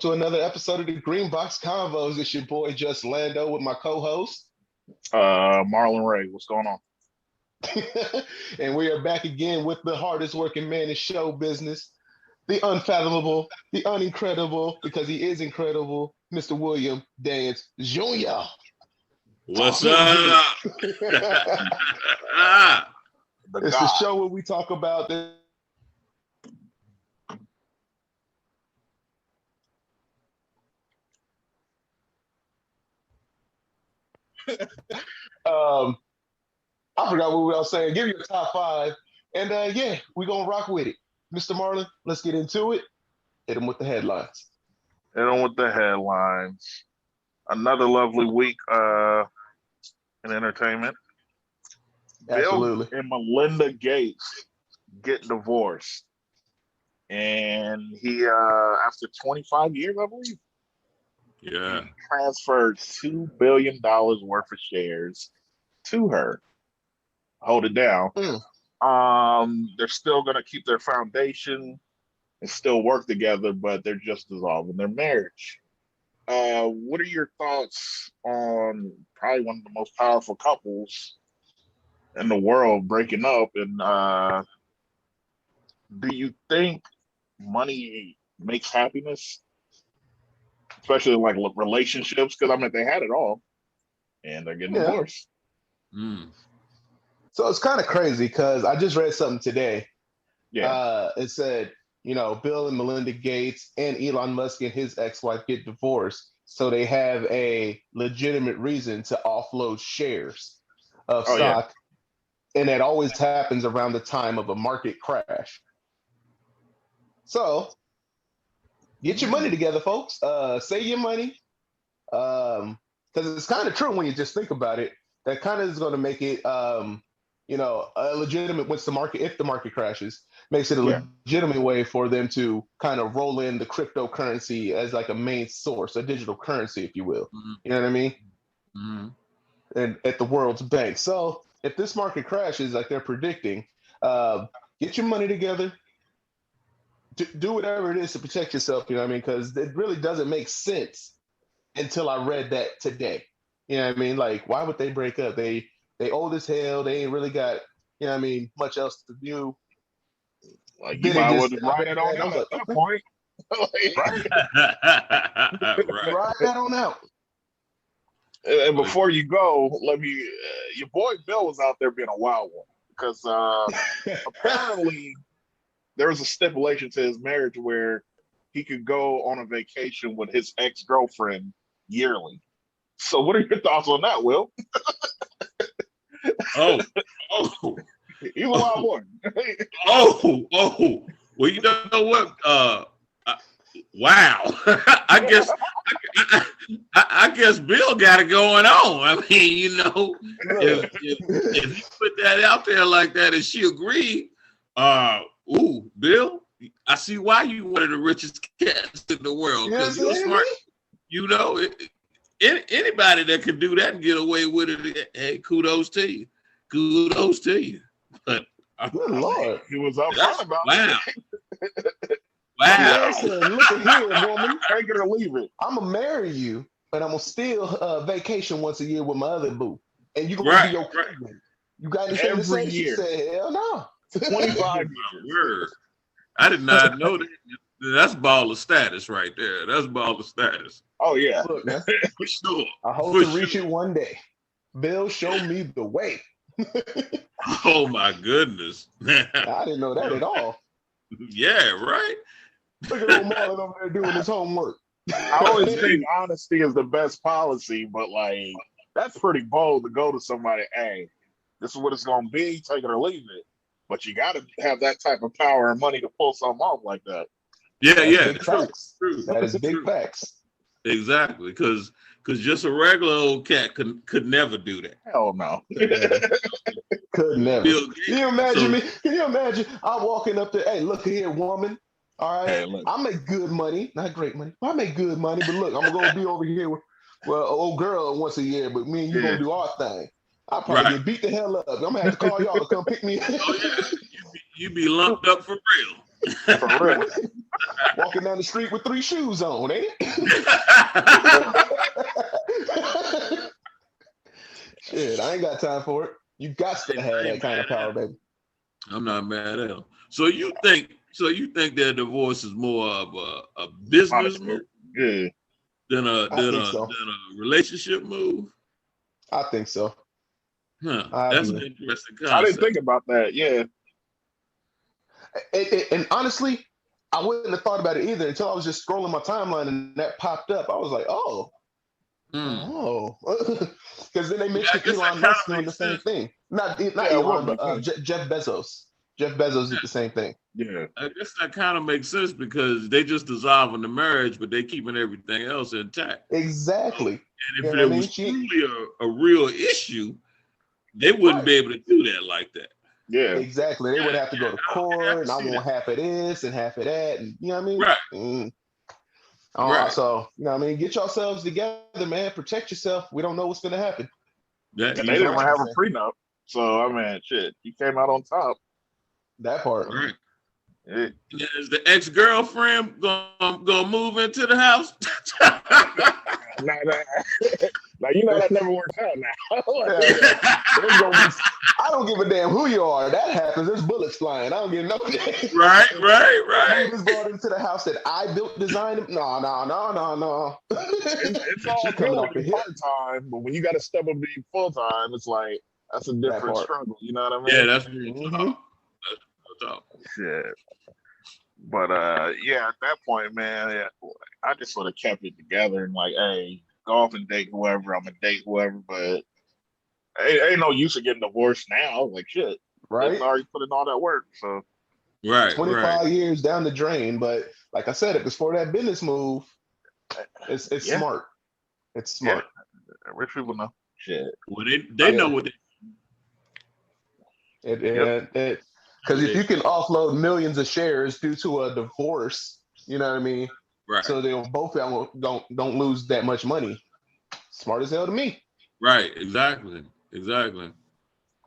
to another episode of the Greenbox Convos. It's your boy Just Lando with my co-host. Marlon Ray, what's going on? And we are back again with the hardest working man in show business, the unfathomable, the unincredible, because he is incredible, Mr. William Dance Jr. What's up? It's the show where we talk about the I forgot what we were saying. Give you a top five. And yeah, we're going to rock with it. Mr. Marlon, let's get into it. Hit him with the headlines. Another lovely week in entertainment. Absolutely. Bill and Melinda Gates get divorced. And he, after 25 years, I believe, he transferred $2 billion worth of shares to her. Hold it down. They're still going to keep their foundation and still work together, but they're just dissolving their marriage. What are your thoughts on probably one of the most powerful couples in the world breaking up? And do you think money makes happiness, especially in like relationships? Because I mean, they had it all, and they're getting divorced. So it's kind of crazy because I just read something today. Yeah, it said, Bill and Melinda Gates and Elon Musk and his ex-wife get divorced, so they have a legitimate reason to offload shares of stock, and that always happens around the time of a market crash. So get your money together, folks. Save your money, because it's kind of true when you just think about it. That kind of is going to make it, a legitimate if the market crashes, makes it a legitimate way for them to kind of roll in the cryptocurrency as like a main source, a digital currency, if you will. Mm-hmm. You know what I mean? Mm-hmm. And at the world's bank. So if this market crashes like they're predicting, get your money together. Do whatever it is to protect yourself, you know what I mean? Because it really doesn't make sense until I read that today. You know what I mean? Like, why would they break up? They old as hell. They ain't really got, much else to do. Like, you might as well ride it on out at that point. Ride that on out. And before you go, your boy Bill was out there being a wild one, because apparently there was a stipulation to his marriage where he could go on a vacation with his ex-girlfriend yearly. So what are your thoughts on that, Will? Oh. He's a wild boy. Well, you know what? Wow. I guess Bill got it going on. I mean, if he put that out there like that and she agreed, Bill, I see why you one of the richest cats in the world, because you're smart. Anybody that can do that and get away with it, hey, kudos to you. But good Lord, he was upfront about it. Wow. Said, look at here, woman. Take it or leave it. I'm gonna marry you, but I'm gonna still vacation once a year with my other boo, and you gonna be your cousin. You got anything to say? Every year. She said, hell no. 25 years. I did not know that. That's baller status right there. That's baller status. Oh yeah, look, man, for sure. I hope to reach it one day. Bill, show me the way. Oh my goodness! I didn't know that at all. Yeah, right. Look at old Marlon over there doing his homework. I always think honesty is the best policy, but like that's pretty bold to go to somebody. Hey, this is what it's gonna be. Take it or leave it. But you got to have that type of power and money to pull something off like that. Big facts. That is big facts. Exactly, because just a regular old cat could never do that. Hell no. Could never. Can you imagine me? Can you imagine? I'm walking up there. Hey, look here, woman. All right, hey, I make good money, not great money. I make good money, but look, I'm gonna be over here with an old girl once a year, but me and you gonna do our thing. I'll probably get beat the hell up. I'm gonna have to call y'all to come pick me up. You be lumped up for real. For real. Walking down the street with 3 shoes on, ain't it? Shit, I ain't got time for it. You got to have that kind of power, baby. I'm not mad at him. So you think that divorce is more of a business move than a relationship move? I think so. Huh. That's an interesting concept. I didn't think about that. Yeah. And honestly, I wouldn't have thought about it either until I was just scrolling my timeline and that popped up. I was like, oh. Because then they mentioned Elon Musk doing the same thing. Not Elon, but Jeff Bezos. Jeff Bezos did the same thing. Yeah. I guess that kind of makes sense because they just dissolving the marriage, but they keeping everything else intact. Exactly. And if it was truly a real issue, they wouldn't be able to do that like that. Yeah. Exactly. They would have to go to court, and I want half of this and half of that, and you know what I mean? Right. Right. So, you know what I mean? Get yourselves together, man. Protect yourself. We don't know what's going to happen. And they didn't even have a prenup. So, I mean, shit, he came out on top. That part. Right. Is the ex-girlfriend gonna move into the house? Now, you know that never works out now. I don't give a damn who you are. That happens. There's bullets flying. I don't give no damn. Right. You just brought into the house that I built, designed him. No. It's all good part-time, but when you got to step up and be full-time, it's like, that's a different struggle. You know what I mean? Yeah, that's real tough. That's tough. Shit. But, yeah, at that point, man, I just sort of kept it together and like, hey, go off and date whoever. I'm going to date whoever, but ain't no use of getting divorced now. Like, shit. Right. They've already put in all that work, so. Right. 25 years down the drain, but like I said, if it's for that business move, it's smart. It's smart. Yeah. Rich people know. Shit. Well, they know what they. Because if you can offload millions of shares due to a divorce, you know what I mean? Right. So they both don't lose that much money. Smart as hell to me. Right. Exactly.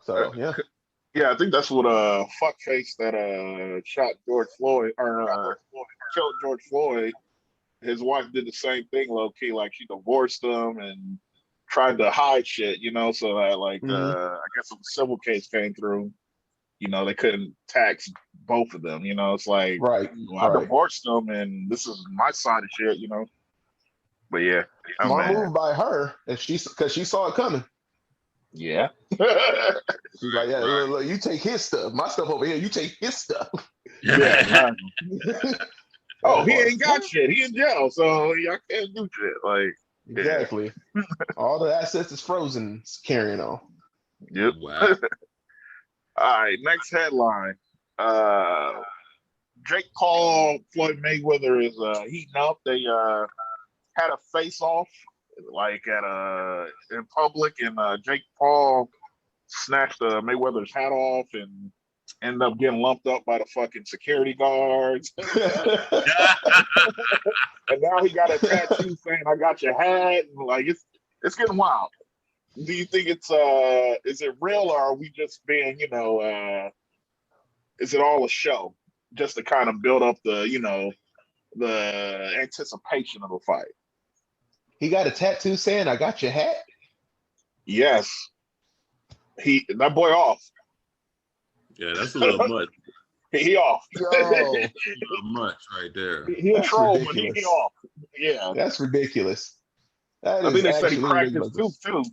So yeah. Yeah, I think that's what fuckface that shot George Floyd or killed George Floyd. His wife did the same thing, low key. Like she divorced him and tried to hide shit, you know. So that I guess if a civil case came through, you know, they couldn't tax both of them. You know, it's like, I divorced them, and this is my side of shit. You know. But yeah, smart move by her, because she saw it coming. Yeah. She's like, look, you take his stuff. My stuff over here, you take his stuff. Yeah. Oh, he ain't got shit. He in jail, so I can't do shit. Like, exactly. All the assets is frozen. It's carrying on. Yep. Wow. All right, next headline. Jake Paul, Floyd Mayweather is heating up. They had a face-off like in public, and Jake Paul snatched Mayweather's hat off and ended up getting lumped up by the fucking security guards. And now he got a tattoo saying "I got your hat," and like it's getting wild. Do you think it's is it real, or are we just being, is it all a show just to kind of build up the the anticipation of the fight? He got a tattoo saying "I got your hat"? Yes. That boy off. Yeah, that's a little much. He off. Yo. A little much right there. He a troll, but he off. Yeah. That's ridiculous. I think they said he cracked his tooth too.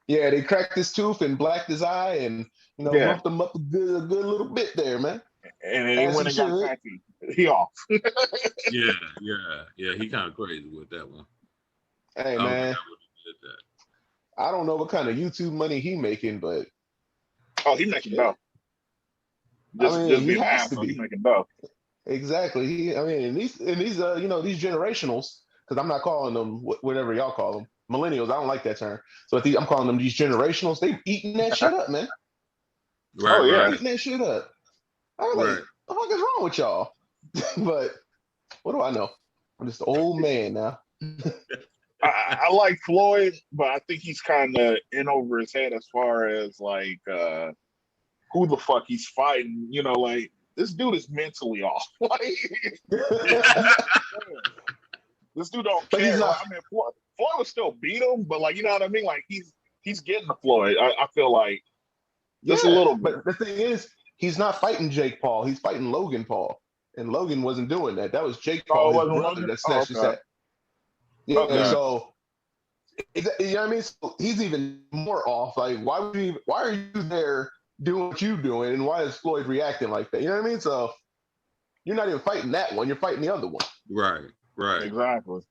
Yeah, they cracked his tooth and blacked his eye and bumped him up a good little bit there, man. And then he went and got tattooed. He off. Yeah. He kind of crazy with that one. Hey, man. I don't know what kind of YouTube money he making, but he making dough. Just being ass, so he making dough. Exactly. These these generationals, because I'm not calling them whatever y'all call them, millennials. I don't like that term. So I'm calling them these generationals. They eating that shit up, man. Right. Eating that shit up. I'm like, what the fuck is wrong with y'all? But what do I know? I'm just an old man now. I like Floyd, but I think he's kind of in over his head as far as like who the fuck he's fighting. Like this dude is mentally off. Like, this dude don't care. Like, I mean, Floyd would still beat him, but like, you know what I mean? Like, he's getting to Floyd. I feel like just a little bit. But the thing is, he's not fighting Jake Paul. He's fighting Logan Paul, and Logan wasn't doing that. That was Jake Paul, his brother, Logan? That snatched his hat. Yeah, so you know what I mean. So he's even more off. Like, why are you there doing what you doing, and why is Floyd reacting like that? You know what I mean? So you're not even fighting that one. You're fighting the other one. Right. Exactly.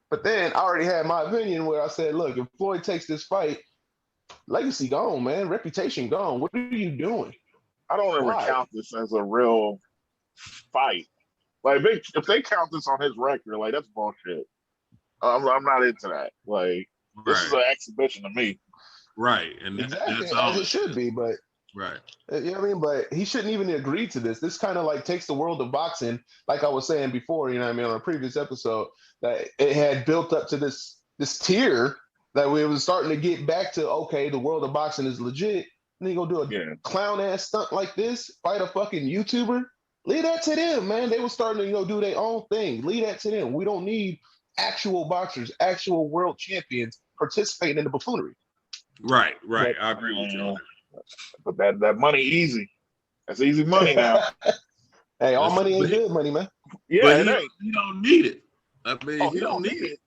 But then I already had my opinion where I said, look, if Floyd takes this fight, legacy gone, man. Reputation gone. What are you doing? I don't ever count this as a real fight. Like, if they count this on his record, like, that's bullshit. I'm not into that. Like, this is an exhibition to me. Right. And exactly that's as it should be, but right. You know what I mean? But he shouldn't even agree to this. This kind of like takes the world of boxing, like I was saying before, you know what I mean, on a previous episode, that it had built up to this tier that we was starting to get back to, okay, the world of boxing is legit. And then you go do a clown ass stunt like this, fight a fucking YouTuber. Leave that to them, man. They were starting to, do their own thing. Leave that to them. We don't need actual boxers, actual world champions participating in the buffoonery. Right. I agree with you. But that money easy. That's easy money now. Hey, all money ain't good money, man. Yeah, but he don't need it. I mean, he don't need it.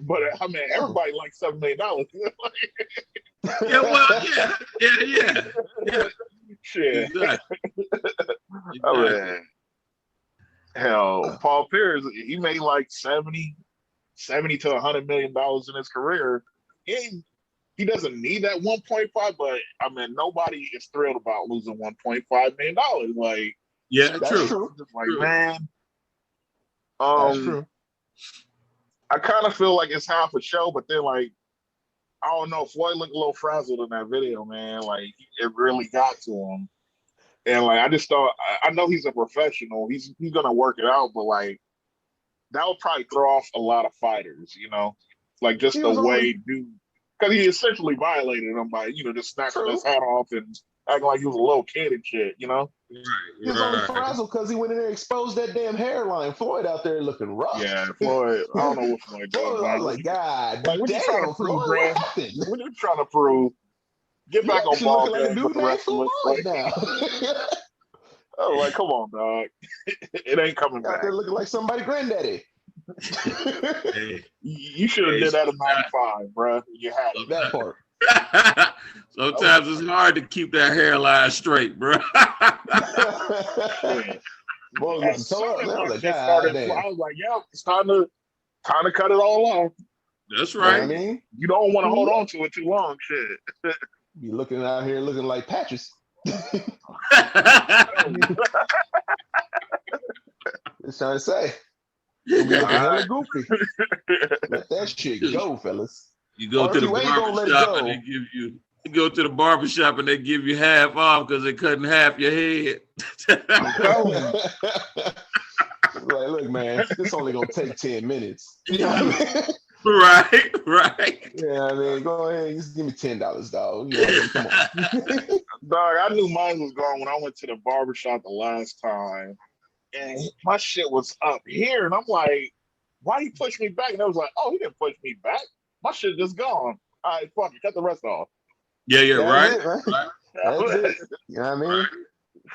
But I mean, everybody likes $7 million. Yeah. Shit. Exactly. I mean, hell, Paul Pierce, he made like 70 to $100 million in his career. He doesn't need that 1.5, but I mean, nobody is thrilled about losing $1.5 million. Like, yeah, that's true. Just like, man, that's true. I kind of feel like it's half a show, but then like, I don't know, Floyd looked a little frazzled in that video, man. Like, it really got to him. And like, I just thought, I know he's a professional. He's gonna work it out, but like, that would probably throw off a lot of fighters, like just the way dude. Because he essentially violated him by, just snatching his hat off and acting like he was a little kid and shit, Right. He was only frazzled because he went in there and exposed that damn hairline. Floyd out there looking rough. Yeah, Floyd. I don't know what Floyd does. I was like, God, like, what you trying to prove, Floyd, what happened? What you trying to prove? Get back on ball game with the rest of us. Now. I was like, come on, dog. It ain't coming back. They're looking like somebody granddaddy. Hey. You should have did that in 95, bro. You had it. That part. Sometimes it's hard to keep that hairline straight, bro. Boy, I was like, I was like, yeah, it's time to cut it all off. That's right. You know what I mean? You don't want to hold on to it too long, shit. You looking out here looking like patches. It's trying to say. You're looking hella goofy. Let that shit go, fellas. You go to the barbershop and they give you. You go to the barbershop and they give you half off because they're cutting half your head. Like, look, man, this only gonna take 10 minutes. You know what I mean? Right. Yeah, I mean, go ahead, just give me $10, dog. You know what I mean? Come on. Dog, I knew mine was gone when I went to the barbershop the last time. And my shit was up here. And I'm like, why he push me back? And I was like, oh, he didn't push me back. My shit just gone. All right, fuck it. Cut the rest off. Yeah, right. That's it. You know what I mean?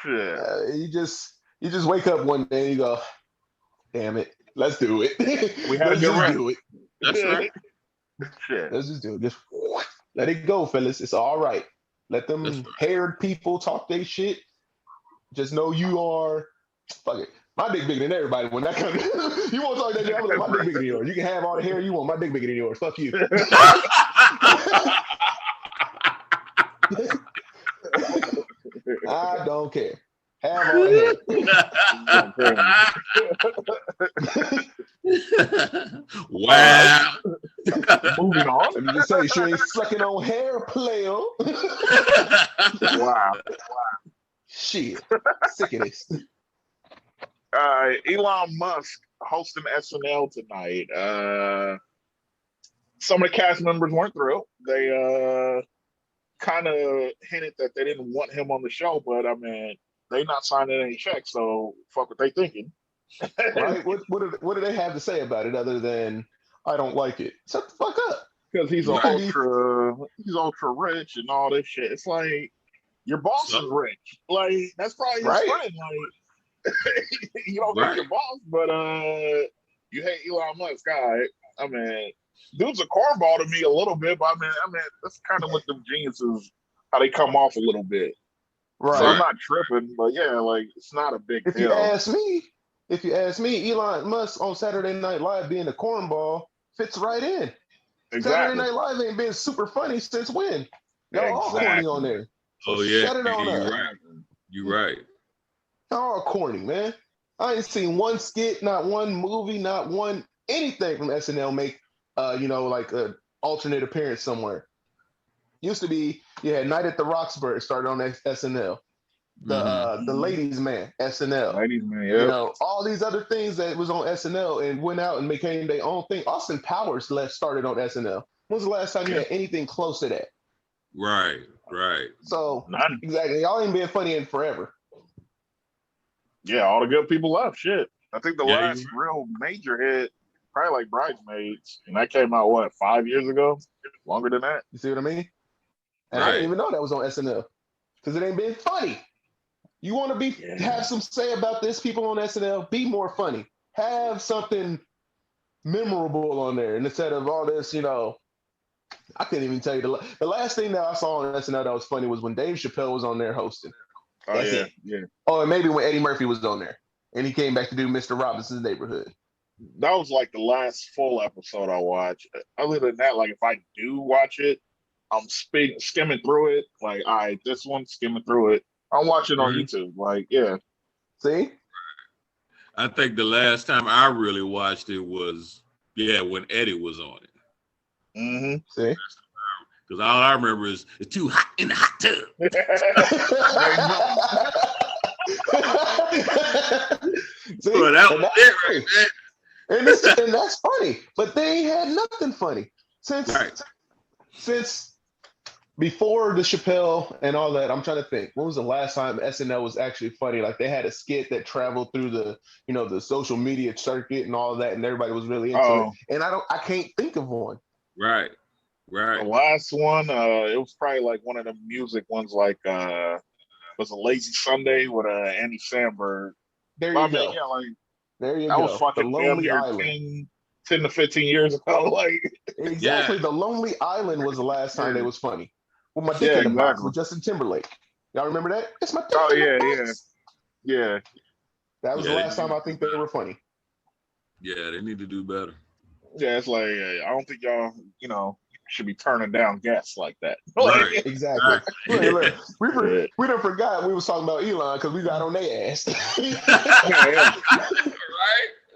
Shit. You just wake up one day and you go, damn it, let's do it. Let's just do it. That's right. Shit. Let's just do it. Just let it go, fellas. It's all right. Let them haired people talk their shit. Just know you are, fuck it. My dick bigger than everybody. When that comes, you won't talk that shit. I'm like, my dick bigger than yours. You can have all the hair you want. My dick bigger than yours. Fuck you. I don't care. Have all the hair. Wow. Moving on. Let me just say, sure ain't sucking on hair, player. Wow. Shit. Sick of this. Elon Musk hosting SNL tonight. Some of the cast members weren't thrilled. They kind of hinted that they didn't want him on the show, but I mean, they not signing any checks, so fuck what they thinking. Right? What do they have to say about it other than I don't like it? Shut the fuck up. Because he's ultra rich and all this shit. It's like your boss is rich. Like that's probably his friend. Like you don't hate your boss, but you hate Elon Musk. Guy. I mean, dude's a cornball to me a little bit, but I mean that's kind of what them geniuses how they come off a little bit. Right. So I'm not tripping, but yeah, like it's not a big deal. If you ask me, Elon Musk on Saturday Night Live being a cornball fits right in. Exactly. Saturday Night Live ain't been super funny since when? Y'all all corny on there. So shut it on up. Right. You're right. Y'all all corny, man. I ain't seen one skit, not one movie, not one anything from SNL make like an alternate appearance somewhere. Used to be, you had Night at the Roxbury started on SNL. The Ladies Man, SNL. Ladies Man, yeah. All these other things that was on SNL and went out and became their own thing. Austin Powers started on SNL. When was the last time you had anything close to that? Right. So exactly, y'all ain't been funny in forever. Yeah, all the good people left. Shit, I think the last real major hit, probably like Bridesmaids, and that came out 5 years ago? Longer than that. You see what I mean? And I didn't even know that was on SNL because it ain't been funny. You want to have some say about this, people on SNL, be more funny. Have something memorable on there. And instead of all this, I couldn't even tell you. The last thing that I saw on SNL that was funny was when Dave Chappelle was on there hosting. That's it. Oh, and maybe when Eddie Murphy was on there. And he came back to do Mr. Robinson's Neighborhood. That was like the last full episode I watched. Other than that, like if I do watch it, I'm skimming through it. Like, all right, this one, skimming through it. I'm watching on YouTube. Like, yeah. See? I think the last time I really watched it was, when Eddie was on it. Mm-hmm. See? Because all I remember is it's too hot in the hot tub. See? But that was it right there. And that's funny. But they ain't had nothing funny. Since before the Chappelle and all that, I'm trying to think. When was the last time SNL was actually funny? Like they had a skit that traveled through the, the social media circuit and all that, and everybody was really into it. And I can't think of one. Right. The last one, it was probably like one of the music ones, like was a Lazy Sunday with Andy Samberg. There you go. Yeah, like there you that go. was fucking damn near 10 to 15 years ago. Like exactly, The Lonely Island was the last time they was funny. With my dick in the box with Justin Timberlake. Y'all remember that? It's my dick in the box. Yeah. That was the last time I think they were funny. Yeah, they need to do better. Yeah, it's like I don't think y'all, should be turning down guests like that. Right. Exactly. Look, we done forgot we was talking about Elon because we got on their ass.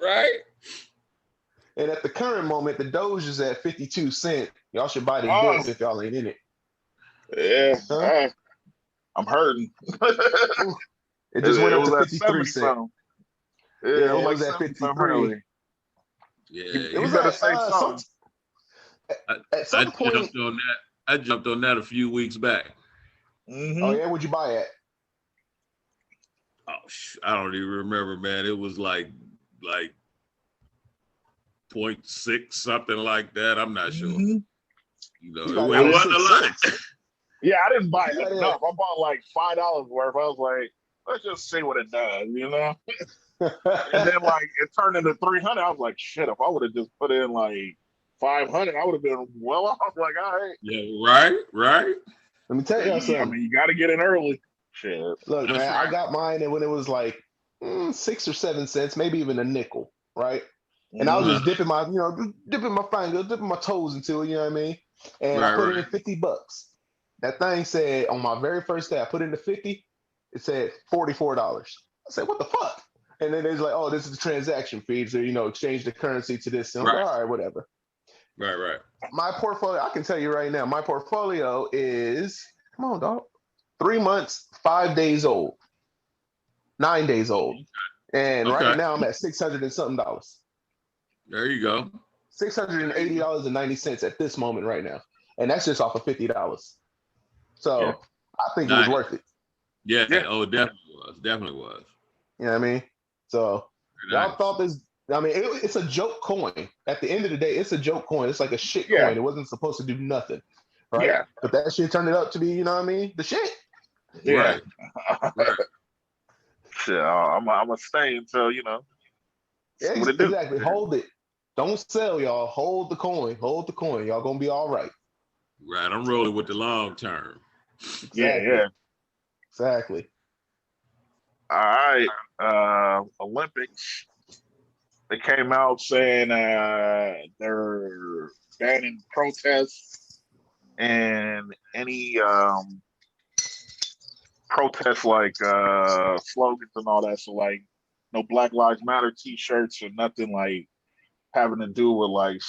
Right. And at the current moment, the Doge is at 52 cents. Y'all should buy the dip if y'all ain't in it. Yeah. I'm hurting. It just went up to 53 cents. Yeah, it was at 53. Yeah, it was better say something. At some point, I jumped on that a few weeks back. Mm-hmm. Oh yeah, what'd you buy at? Oh, I don't even remember, man. It was like 0.6, something like that. I'm not sure. Mm-hmm. It wasn't a lot. Yeah, I didn't buy enough. I bought like $5 worth. I was like, let's just see what it does, And then like it turned into 300. I was like, shit, if I would have just put in like 500, I would have been well off. Like, all right. Yeah, right. Let me tell you something. I mean, you got to get in early. Shit. Look, man, I got mine and when it was like 6 or 7 cents, maybe even a nickel, right? And I was just dipping my, dipping my fingers, dipping my toes into it, you know what I mean? And I put in $50. That thing said on my very first day, I put in the 50, it said $44. I said, what the fuck? And then it's like, oh, this is the transaction fee. So, exchange the currency to this. And I'm like, all right, whatever. Right. My portfolio, I can tell you right now, my portfolio is, come on, dog, 3 months, 5 days old, 9 days old. And right now I'm at $600 and something. There you go. $680.90 at this moment right now. And that's just off of $50. So I think it was worth it. Yeah. Oh, definitely was. You know what I mean? So y'all thought this. I mean, it's a joke coin. At the end of the day, it's a joke coin. It's like a shit coin. It wasn't supposed to do nothing, right? Yeah. But that shit turned it up to be, you know what I mean? The shit. Yeah. Right. Shit, I'm gonna stay until Yeah, exactly. Hold it. Don't sell, y'all. Hold the coin. Hold the coin. Y'all gonna be all right. Right. I'm rolling with the long term. Exactly. Yeah. Exactly. All right. Olympics. They came out saying they're banning protests and any protests like slogans and all that. So like no Black Lives Matter T-shirts or nothing like having to do with like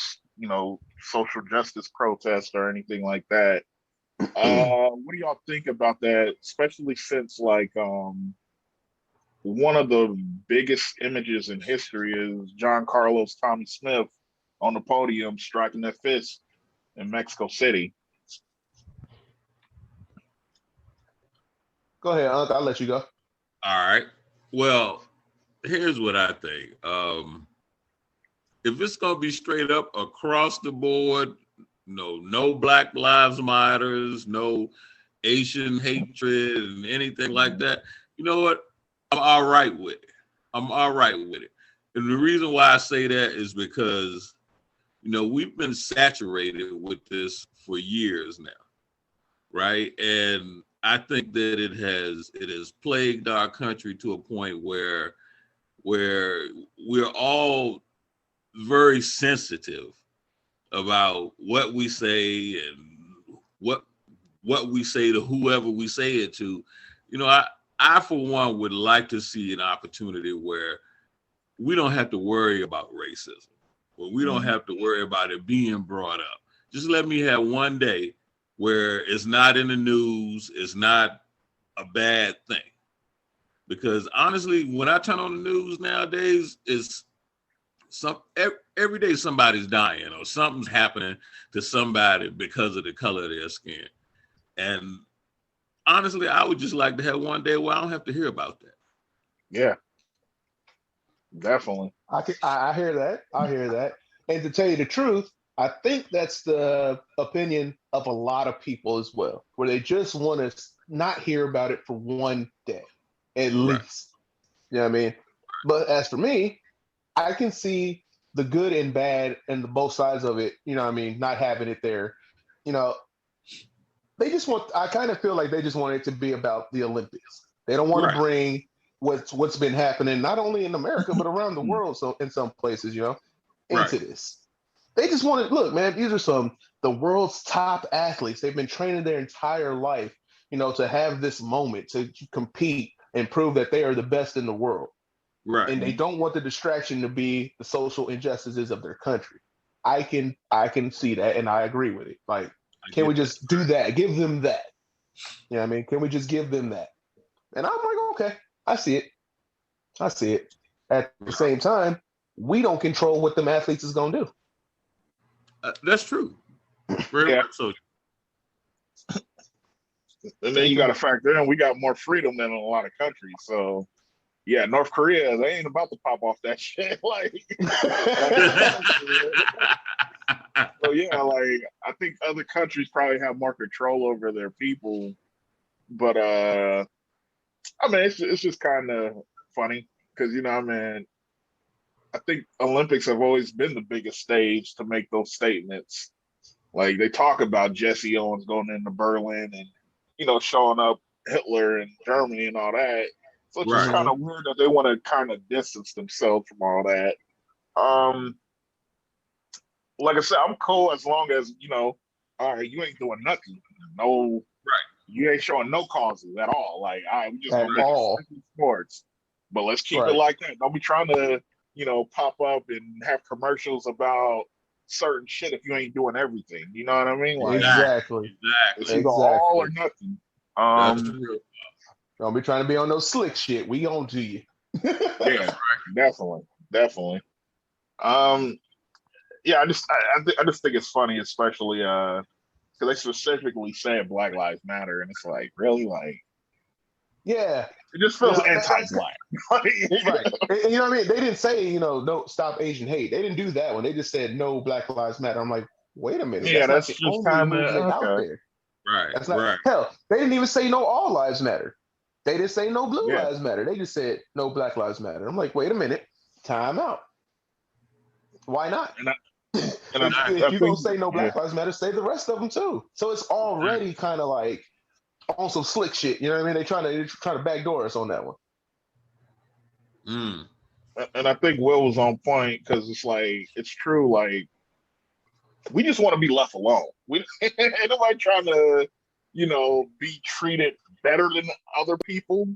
social justice protests or anything like that. What do y'all think about that? Especially since like one of the biggest images in history is John Carlos Tommy Smith on the podium striking that fist in Mexico City. Go ahead, Unc. I'll let you go. All right. Well, here's what I think. If it's gonna be straight up across the board, no Black Lives Matters, no Asian hatred and anything like that, you know what? I'm all right with it. I'm all right with it. And the reason why I say that is because, we've been saturated with this for years now, right? And I think that it has plagued our country to a point where we're all very sensitive about what we say and what we say to whoever we say it to. I for one would like to see an opportunity where we don't have to worry about racism, where we don't have to worry about it being brought up. Just let me have one day where it's not in the news, it's not a bad thing. Because honestly, when I turn on the news nowadays, it's every day somebody's dying or something's happening to somebody because of the color of their skin. And honestly, I would just like to have one day where I don't have to hear about that. Yeah, definitely. I hear that. I hear that. And to tell you the truth, I think that's the opinion of a lot of people as well, where they just want to not hear about it for one day, at least. You know what I mean? But as for me, I can see the good and bad and the both sides of it, you know what I mean, not having it there. They just I kind of feel like they just want it to be about the Olympics. They don't want to bring what's been happening, not only in America, but around the world. So in some places, into this. They just want to look, man, these are the world's top athletes. They've been training their entire life, to have this moment to compete and prove that they are the best in the world. Right. And they don't want the distraction to be the social injustices of their country. I can see that, and I agree with it. Like, can we just do that? Give them that. You know what I mean? Can we just give them that? And I'm like, okay, I see it. I see it. At the same time, we don't control what them athletes is going to do. That's true. Very much so. And then you got to factor in, we got more freedom than a lot of countries. So, yeah, North Korea, they ain't about to pop off that shit. So, yeah, I think other countries probably have more control over their people. But, I mean, it's just kind of funny because, I think Olympics have always been the biggest stage to make those statements. Like, they talk about Jesse Owens going into Berlin and, showing up Hitler in Germany and all that. So it's just kind of weird that they want to kind of distance themselves from all that. Like I said, I'm cool as long as, all right, you ain't doing nothing. No, you ain't showing no causes at all. Like, all right, we just want to make it sports. But let's keep it like that. Don't be trying to, pop up and have commercials about certain shit if you ain't doing everything. You know what I mean? Like, exactly. It's either all or nothing. Don't be trying to be on no slick shit. We on to you. Yeah, definitely. Yeah, I just think it's funny, especially because they specifically said Black Lives Matter, and it's like, really, like, Yeah. It just feels anti-black. Right. And you know what I mean? They didn't say, no, stop Asian hate. They didn't do that one. They just said no Black Lives Matter. I'm like, wait a minute. Yeah, That's that's not the just only kind movement of out okay. there. Right. That's not right. hell. They didn't even say no all lives matter. They didn't say no blue Yeah. lives matter. They just said no Black Lives Matter. I'm like, wait a minute. Time out. Why not? If you're gonna say no Black Lives Matter, say the rest of them too. So it's already kind of like on some slick shit. You know what I mean? They're trying to backdoor us on that one. Mm. And I think Will was on point because it's like it's true. Like we just want to be left alone. We ain't nobody trying to, be treated better than other people.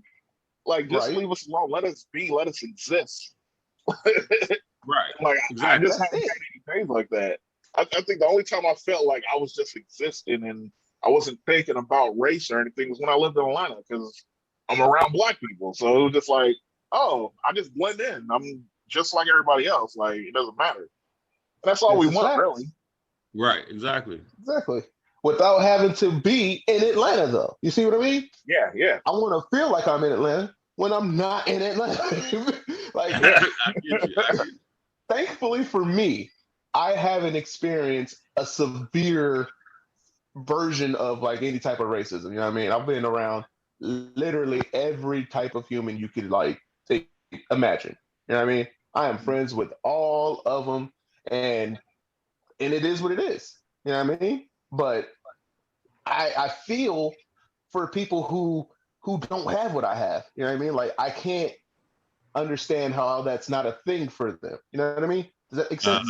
Like just leave us alone. Let us be. Let us exist. Right. Like exactly. I just haven't had any days like that. I think the only time I felt like I was just existing and I wasn't thinking about race or anything was when I lived in Atlanta because I'm around Black people. So it was just like, oh, I just blend in. I'm just like everybody else. Like it doesn't matter. That's all we want, really. Right. Exactly. Without having to be in Atlanta, though. You see what I mean? Yeah, yeah. I want to feel like I'm in Atlanta when I'm not in Atlanta. Like, I get you. Thankfully for me, I haven't experienced a severe version of like any type of racism. You know what I mean? I've been around literally every type of human you could imagine. You know what I mean? I am friends with all of them, and it is what it is. You know what I mean? But I feel for people who don't have what I have. You know what I mean? Like I can't understand how that's not a thing for them. You know what I mean? Does that make sense?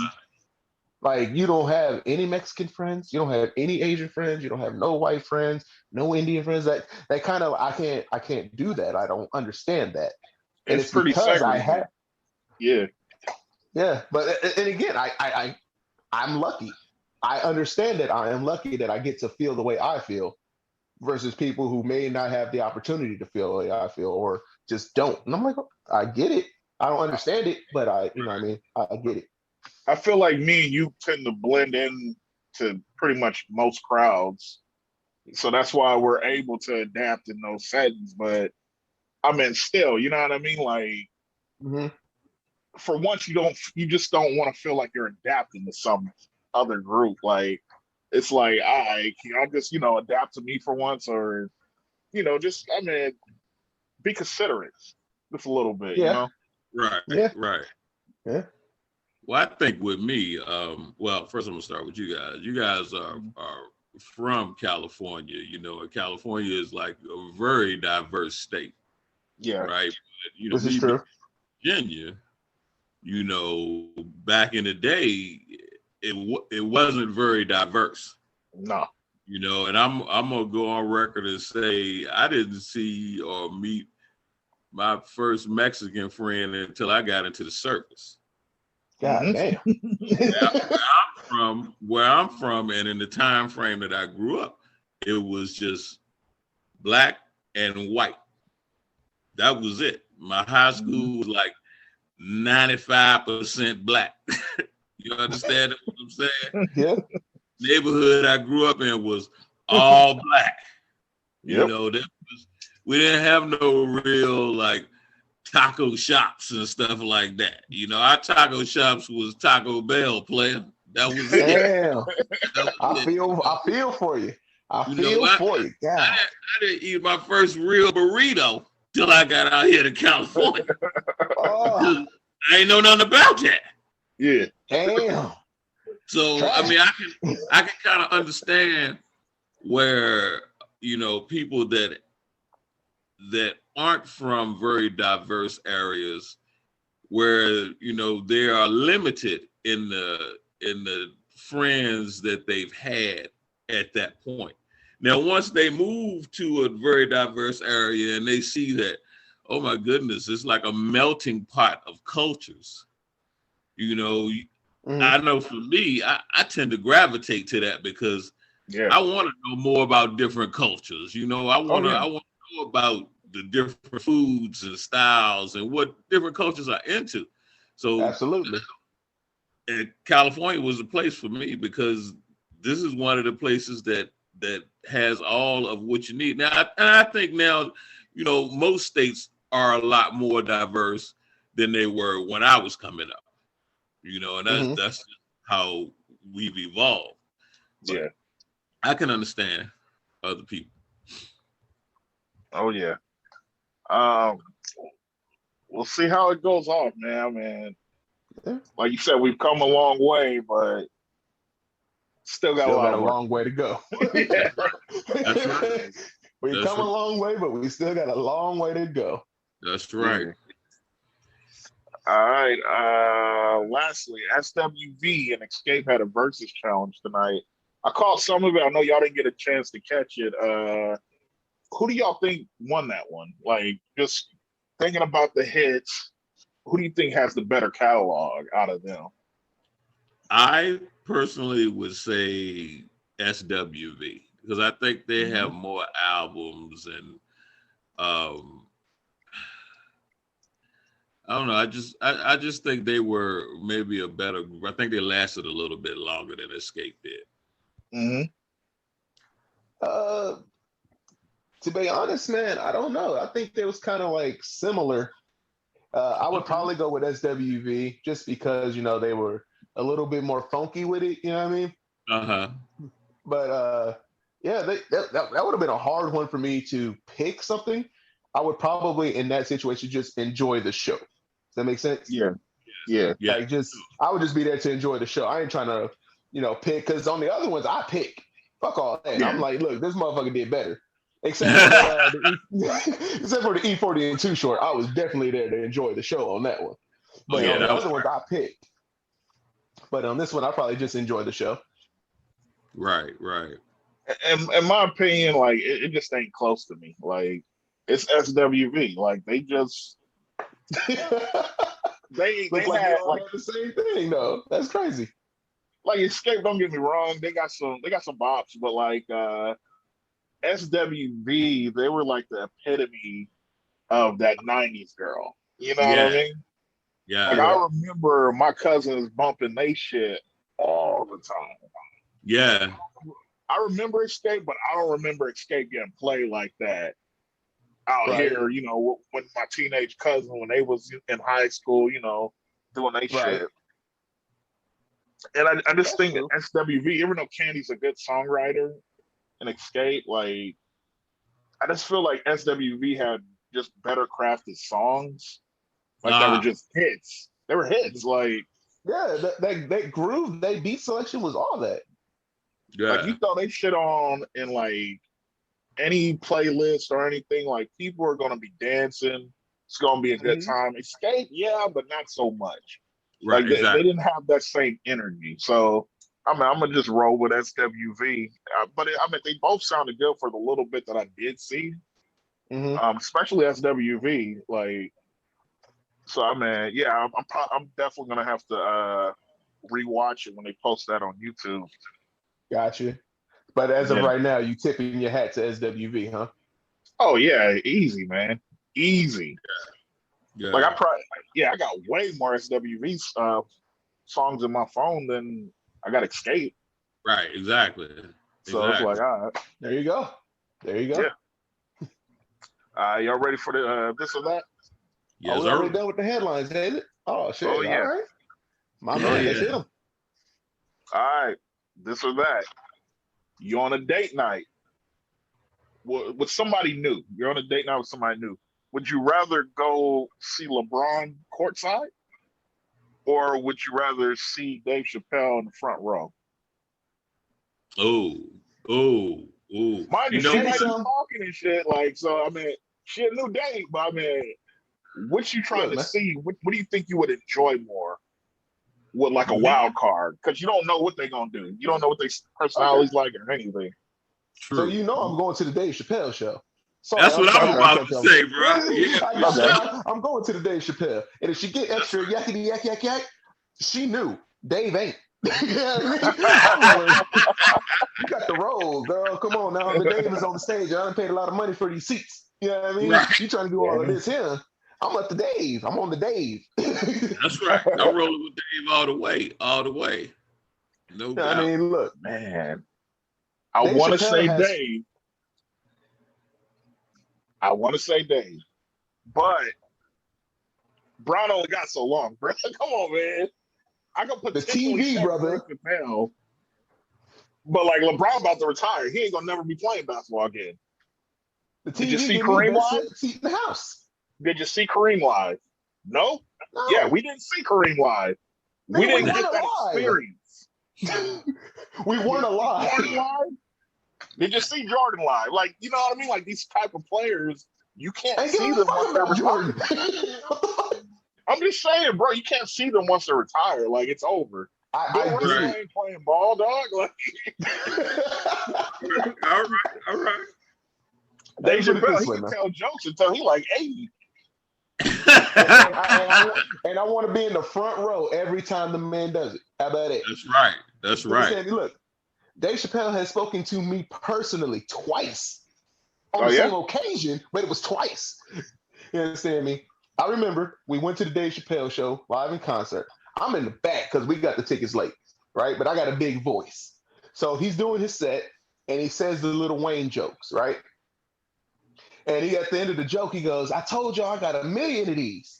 Like you don't have any Mexican friends, you don't have any Asian friends, you don't have no white friends, no Indian friends. That kind of I can't do that. I don't understand that. And it's pretty because segregated. I have. Yeah. Yeah, but and again, I'm lucky. I understand that I am lucky that I get to feel the way I feel versus people who may not have the opportunity to feel the way I feel or just don't. And I'm like, I get it. I don't understand it, but I get it. I feel like me and you tend to blend in to pretty much most crowds. So that's why we're able to adapt in those settings. But I mean, still, you know what I mean? Like, for once, you just don't want to feel like you're adapting to some other group. Like, it's like, can I just, adapt to me for once or, just, be considerate just a little bit, Right. Yeah. Right. Yeah. Well, I think with me, well, first I'm gonna start with you guys. You guys are from California, and California is like a very diverse state. Yeah. Right. But, this is true. Virginia, back in the day, it wasn't very diverse. No. And I'm gonna go on record and say I didn't see or meet my first Mexican friend until I got into the service. God damn. Where I'm from, and in the time frame that I grew up, it was just black and white. That was it. My high school was like 95% black. You understand what I'm saying? Yeah. Neighborhood I grew up in was all black. Yep. We didn't have no real like taco shops and stuff like that. Our taco shops was Taco Bell, player. That was it. Damn. I feel for you. I feel for you. God. I didn't eat my first real burrito till I got out here to California. I ain't know nothing about that. Yeah. Damn. So I can kind of understand where people that aren't from very diverse areas where they are limited in the friends that they've had at that point. Now once they move to a very diverse area and they see that, oh my goodness, it's like a melting pot of cultures. I know for me, I tend to gravitate to that because I want to know more about different cultures. I want to know about the different foods and styles and what different cultures are into. So absolutely. And California was a place for me because this is one of the places that has all of what you need. Now, I think now most states are a lot more diverse than they were when I was coming up. And that's how we've evolved. But Yeah. I can understand other people. Oh yeah. We'll see how it goes off, man. Like you said, we've come a long way, but still got a long way to go. That's right. We've come a long way, but we still got a long way to go. That's right. Yeah. All right. Lastly, SWV and Escape had a versus challenge tonight. I caught some of it. I know y'all didn't get a chance to catch it. Who do y'all think won that one? Like, just thinking about the hits, who do you think has the better catalog out of them? I personally would say SWV because I think they have more albums and I don't know. I just think they were maybe a better. I think they lasted a little bit longer than Escape did. To be honest, man, I don't know. I think they was kind of like similar. I would probably go with SWV just because they were a little bit more funky with it. You know what I mean? But yeah, that would have been a hard one for me to pick something. I would probably in that situation just enjoy the show. Does that make sense? Yeah. Like I would just be there to enjoy the show. I ain't trying to, pick because on the other ones I pick. Fuck all that. Yeah. I'm like, look, this motherfucker did better. Except for the E40 and Too Short, I was definitely there to enjoy the show on that one. But on the other ones, I picked. But on this one, I probably just enjoy the show. Right. In my opinion, like it just ain't close to me. Like it's SWV. Like they just they had like the same thing though. That's crazy. Like Escape, don't get me wrong, they got some bops, but like SWV, they were like the epitome of that 90s girl. You know what I mean? Yeah. Like I remember my cousins bumping they shit all the time. Yeah. I remember Escape, but I don't remember Escape getting played like that out here, when my teenage cousin, when they was in high school, doing they shit. And I just think SWV, even though Candy's a good songwriter and Escape, like I just feel like SWV had just better crafted songs. Like they were just hits. They were hits. Like that groove, that beat selection was all that. Yeah. Like you throw they shit on in like any playlist or anything, like people are gonna be dancing. It's gonna be a good time. Escape, yeah, but not so much. Right, like they didn't have that same energy. So I'm gonna just roll with SWV. But they both sounded good for the little bit that I did see. Especially SWV. Like, so I'm definitely gonna have to rewatch it when they post that on YouTube. Gotcha. But as of right now, you tipping your hat to SWV, huh? Oh yeah, easy, man, easy. Yeah. Like I got way more SWV songs in my phone than I got Escape. Right, exactly. So it's like, all right, there you go. Yeah. Y'all ready for the this or that? Yes, we're already done with the headlines, ain't it? Oh shit! Oh, yeah. All right, my man, let's hit them. All right, this or that. You're on a date night with somebody new. You're on a date night with somebody new. Would you rather go see LeBron courtside, or would you rather see Dave Chappelle in the front row? Oh. Mind you, she might be talking and shit. Like, so I mean, she a new date, but I mean, what you trying to see? What do you think you would enjoy more with like a wild card? Because you don't know what they're gonna do. You don't know what their personality's like or anything. True. So I'm going to the Dave Chappelle show. Sorry, that's what I'm about to say, bro. Yeah. I'm going to the Dave Chappelle. And if she get extra yakety yak yak yak, she knew. Dave ain't. You got the role, girl. Come on now. The Dave is on the stage. I done paid a lot of money for these seats. You know what I mean? Right. You trying to do all of this here. I'm at the Dave. I'm on the Dave. That's right. I'm rolling with Dave all the way. No doubt. I mean, look, man. I want to say Dave. I want to say Dave, but Brown only got so long, bro. Come on, man. I can The potentially TV, say brother. Chappelle, but like LeBron about to retire, he ain't gonna never be playing basketball again. The Did you TV see give me the Kareem best live? seat in the house. Did you see Kareem live? No. No. Yeah, we didn't see Kareem live. We Nigga, didn't get that experience. We weren't alive. Jordan live? Did you see Jordan live? Like, you know what I mean? Like these type of players, you can't see them once they're retired. I'm just saying, bro, you can't see them once they're retired. Like it's over. I agree. Ain't playing ball, dog. Like, all right. Dave Chappelle, he can tell jokes until he like 80. and I want to be in the front row every time the man does it. How about it? That's right. Sandy, look, Dave Chappelle has spoken to me personally twice on the same occasion, but it was twice. You understand me? I remember we went to the Dave Chappelle show live in concert. I'm in the back because we got the tickets late, right? But I got a big voice. So he's doing his set and he says the Lil Wayne jokes, right? And he, at the end of the joke, he goes, I told y'all I got 1 million of these.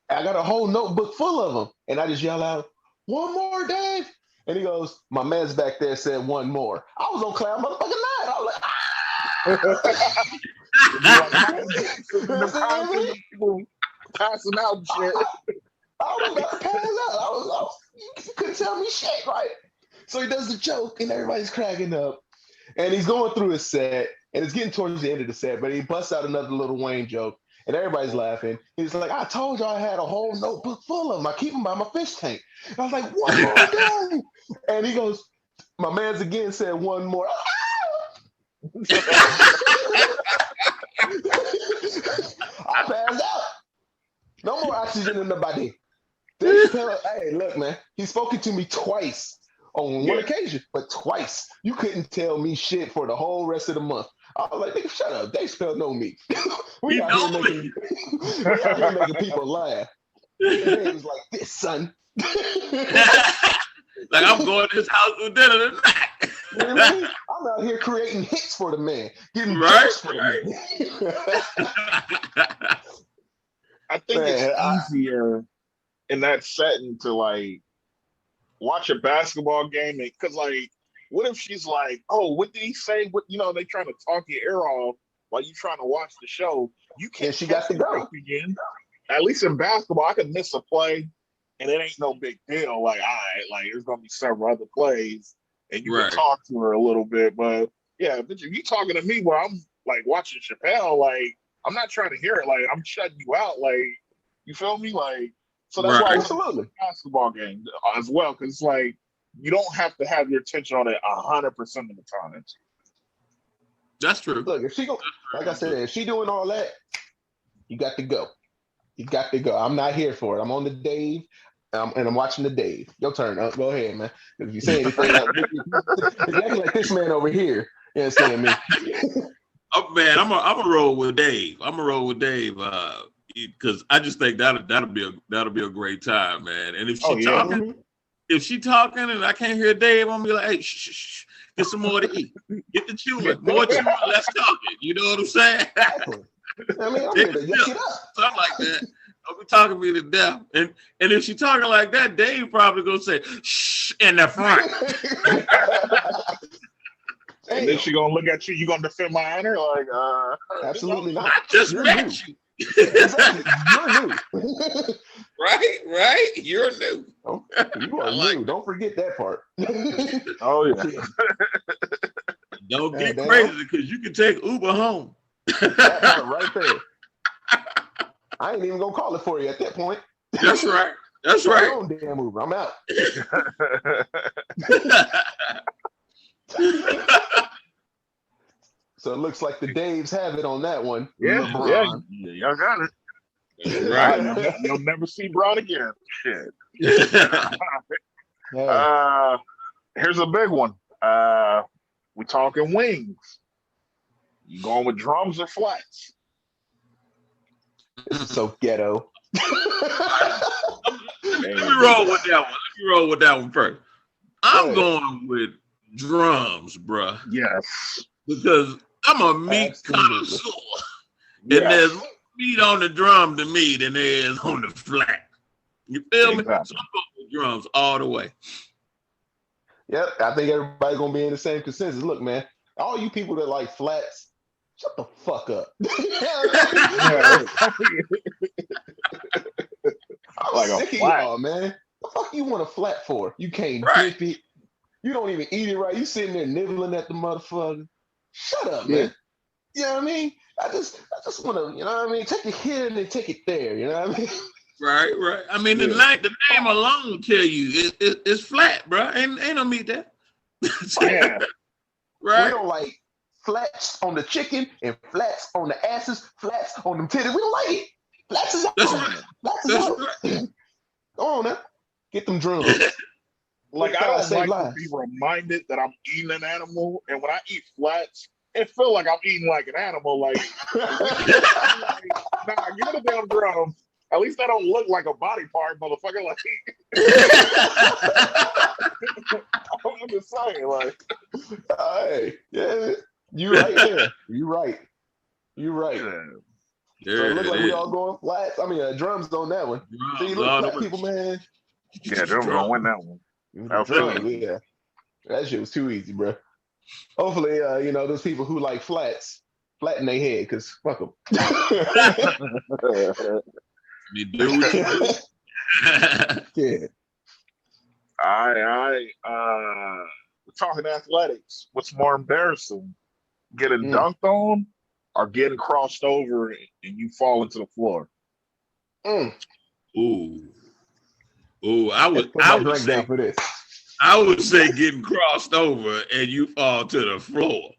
I got a whole notebook full of them. And I just yell out, one more, Dave. And he goes, my man's back there said one more. I was on cloud motherfucking nine. I was like, passing out and shit. I was about to pass out. You couldn't tell me shit, right? So he does the joke and everybody's cracking up. And he's going through his set. And it's getting towards the end of the set, but he busts out another Lil Wayne joke, and everybody's laughing. He's like, I told you I had a whole notebook full of them. I keep them by my fish tank. And I was like, one more day. And he goes, my man's again said one more. I passed out. No more oxygen in the body. Hey, look, man, he's spoken to me twice on one occasion, but twice. You couldn't tell me shit for the whole rest of the month. I was like, nigga, shut up. Dave Chappelle know me. we out here making people laugh. Dave was like, this, son. Like, I'm going to his house for dinner tonight. You know what I mean? I'm out here creating hits for the man. Getting jokes for the man. I think it's easier in that setting to, like, watch a basketball game. Because, like, what if she's like, oh, what did he say? What, you know, they trying to talk your ear off while you trying to watch the show. You can't. She got to go again. At least in basketball, I could miss a play, and it ain't no big deal. Like, all right, like there's gonna be several other plays, and you can talk to her a little bit. But yeah, if you talking to me while I'm like watching Chappelle, like I'm not trying to hear it. Like I'm shutting you out. Like you feel me? Like so that's why I love basketball game as well, because it's like you don't have to have your attention on it 100% of the time. That's true. Look, if she go, like I said, if she doing all that, you got to go. You got to go. I'm not here for it. I'm on the Dave, and I'm watching the Dave. Your turn. Go ahead, man. If you say anything, if you act like this man over here, you understand me? Oh man, I'm a roll with Dave. I'm a roll with Dave because I just think that'll be a great time, man. And if she talking, if she talking and I can't hear Dave, I'm gonna be like, hey, shh. Get some more to eat. Get the chewing. More chewing, less talking. You know what I'm saying? Exactly. I mean, I'm here to yuck it up. Something like that. Don't be talking me to death. And if she talking like that, Dave probably gonna say, shh, in the front. And then she gonna look at you. You gonna defend my honor? Like, absolutely not. I just met you. Exactly. You're new. Right. You're new. Oh, you are new. Don't forget that part. Oh yeah. Don't get crazy because you can take Uber home. That part right there. I ain't even gonna call it for you at that point. That's right. That's right. Own damn Uber. I'm out. So it looks like the Daves have it on that one. Yeah, y'all got it. Right. You'll never see Brown again. Shit. Here's a big one. We talking wings. You going with drums or flats? This is so ghetto. Let me roll with that one first. I'm going with drums, bruh. Yes. Because I'm a meat connoisseur. And there's more meat on the drum to me than there is on the flat. You feel me? So I'm going with drums all the way. Yep, I think everybody's gonna be in the same consensus. Look, man, all you people that like flats, shut the fuck up. I'm like sick of y'all, man. The fuck you want a flat for? You can't dip it. You don't even eat it right. You sitting there nibbling at the motherfucker. Shut up, man. You know what I mean? I just want to, you know what I mean? Take it here and then take it there. You know what I mean? Right. I mean, the name alone will tell you it's flat, bro. Ain't no meat there. Right. We don't like flats on the chicken and flats on the asses, flats on them titties. We don't like it. Flats is out. That's right. Flats is out. Right. Go on now. Get them drums. Like, I don't like to be reminded that I'm eating an animal, and when I eat flats, it feels like I'm eating like an animal. Like, nah, give me the damn drum. At least I don't look like a body part, motherfucker. Like, I'm just saying, like, hey, yeah, you right there. You right. Yeah. So it looks like we all going flats. I mean, drums on that one. See, look, black people, man. Yeah, drums gonna win that one. Yeah, that shit was too easy, bro. Hopefully, you know, those people who like flats flatten their head, because fuck them. You do what you do. Yeah. We're talking athletics. What's more embarrassing, getting dunked on or getting crossed over and you fall into the floor? I would say for this. I would say getting crossed over and you fall to the floor,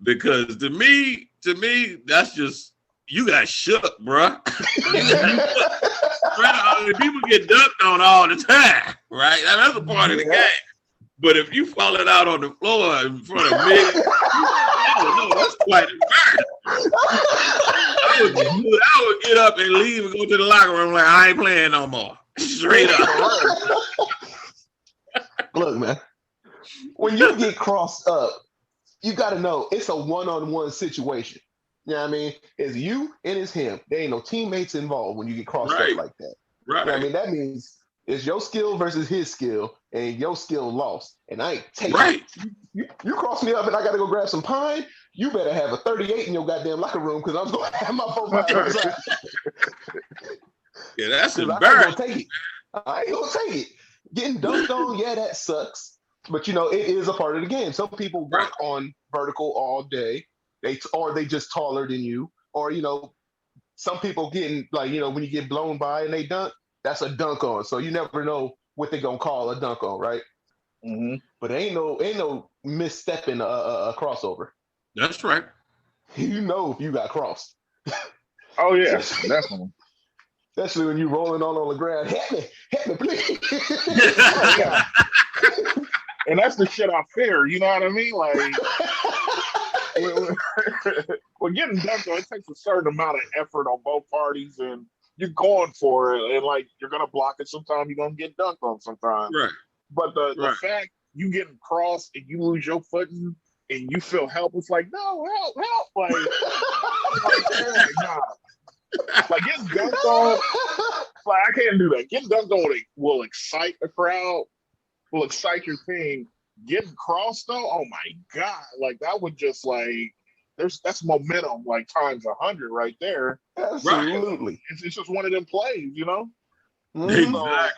because to me, that's just, you got shook, bro. People get dunked on all the time, right? That's a part of the game. But if you falling out on the floor in front of me, that's quite embarrassing. I would get up and leave and go to the locker room like, I ain't playing no more. Straight up. Look, man, when you get crossed up, you got to know it's a one-on-one situation. You know what I mean? It's you and it's him. There ain't no teammates involved when you get crossed up like that. Right. You know what I mean? That means it's your skill versus his skill, and your skill lost. And I ain't taking it. You cross me up and I got to go grab some pine, you better have a 38 in your goddamn locker room, because I'm going to have my 4 outside. Yeah, that's embarrassing. I ain't going to take it. Getting dunked on, yeah, that sucks. But, you know, it is a part of the game. Some people work on vertical all day. They just taller than you. Or, you know, some people getting, like, you know, when you get blown by and they dunk, that's a dunk on. So you never know what they're going to call a dunk on, right? Mm-hmm. But ain't no misstepping a crossover. That's right. You know if you got crossed. Oh, yeah, definitely. Especially when you're rolling on the ground. Help me, please. Oh, yeah. And that's the shit I fear, you know what I mean? Like, when getting dunked on, it takes a certain amount of effort on both parties, and you're going for it, and like, you're gonna block it sometimes, you're gonna get dunked on sometimes. Right. But the fact you getting crossed and you lose your footing and you feel helpless, like, no, help, like nah. Like, getting dunked on, like, I can't do that. Getting dunked on will excite the crowd, will excite your team. Getting crossed though, oh my god, like, that would just, like, that's momentum, like, times 100 right there. Absolutely. It's just one of them plays, you know. Exactly.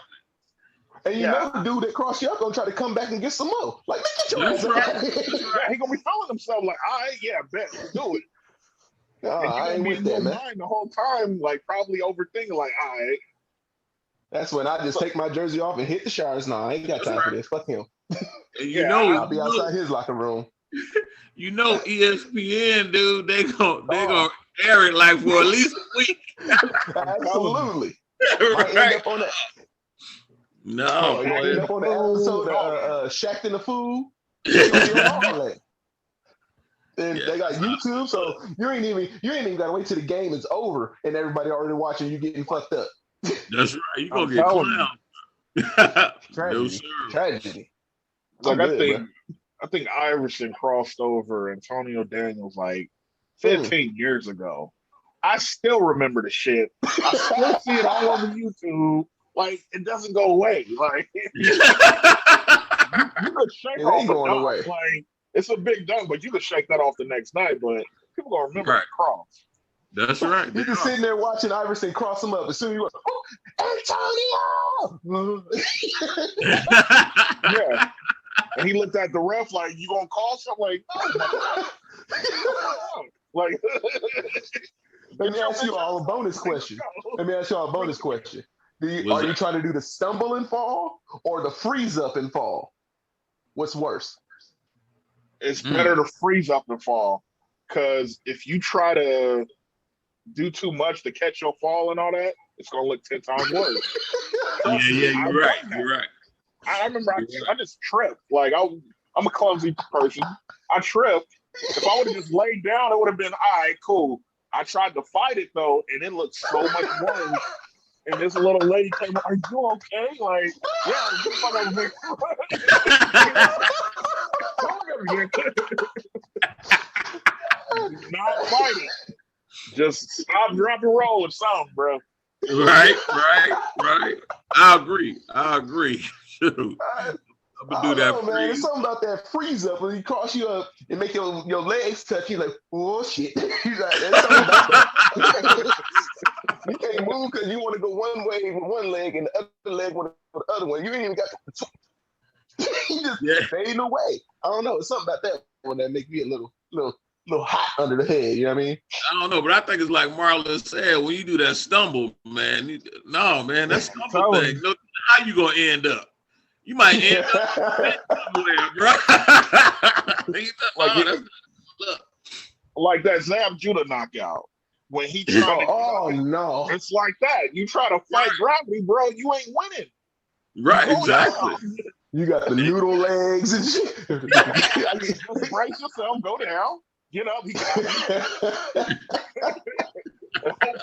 And you know the dude that crossed you up gonna try to come back and get some more. Like, get your ass out. Yeah, he gonna be feeling himself like, all right, yeah, bet, let's do it. I ain't with that, man. Mind the whole time, like, probably overthinking, like, all right. That's when I just take my jersey off and hit the showers. Nah, I ain't got time for this. Fuck him. And I'll be outside his locker room. You know, ESPN, dude, they gonna air it like for at least a week. Absolutely. Right. End up on that. No, end up on the episode of Shaq and the Fool. And they got YouTube, so you ain't even gotta wait till the game is over and everybody already watching you getting fucked up. That's right. You gonna get clowned. Tragedy. Like, I think Iverson crossed over Antonio Daniels like 15 years ago. I still remember the shit. I still see it all over YouTube. Like, it doesn't go away. Like, you could shake It off ain't a going dunk. away. Like, it's a big dunk, but you could shake that off the next night. But people gonna remember the cross. That's right. You just sitting there watching Iverson cross him up. As soon as you go, Antonio! Yeah. And he looked at the ref like, you gonna call something? Like, no. Like, let me ask you all a bonus question. Are you trying to do the stumble and fall or the freeze up and fall? What's worse? It's better to freeze up and fall. Because if you try to do too much to catch your fall and all that, it's gonna look 10 times worse. You're right. I remember I just tripped. Like I'm a clumsy person. I tripped. If I would have just laid down, it would have been all right, cool. I tried to fight it though, and it looked so much worse. And this little lady came up, "Are you okay?" Like, yeah, get the fuck over here. Not fighting. Just stop, drop, and roll or something, bro. Right. I agree. Shoot. I'm gonna do that. Man. There's something about that freeze up when he cross you up and make your legs touch. You're like, oh shit. He's like, there's something about that. You can't move because you want to go one way with one leg and the other leg with the other one. You ain't even got the you just fading away. I don't know. It's something about that one that make me a little hot under the head. You know what I mean? I don't know, but I think it's like Marlon said, when you do that stumble, man. That stumble thing. Look, how you gonna end up? You might end up somewhere, bro. Like that Zab Judah knockout. When he tried no. It's like that. You try to fight gravity, bro, you ain't winning. Right, exactly. You got the noodle legs and shit. Just brace yourself, go down, get up.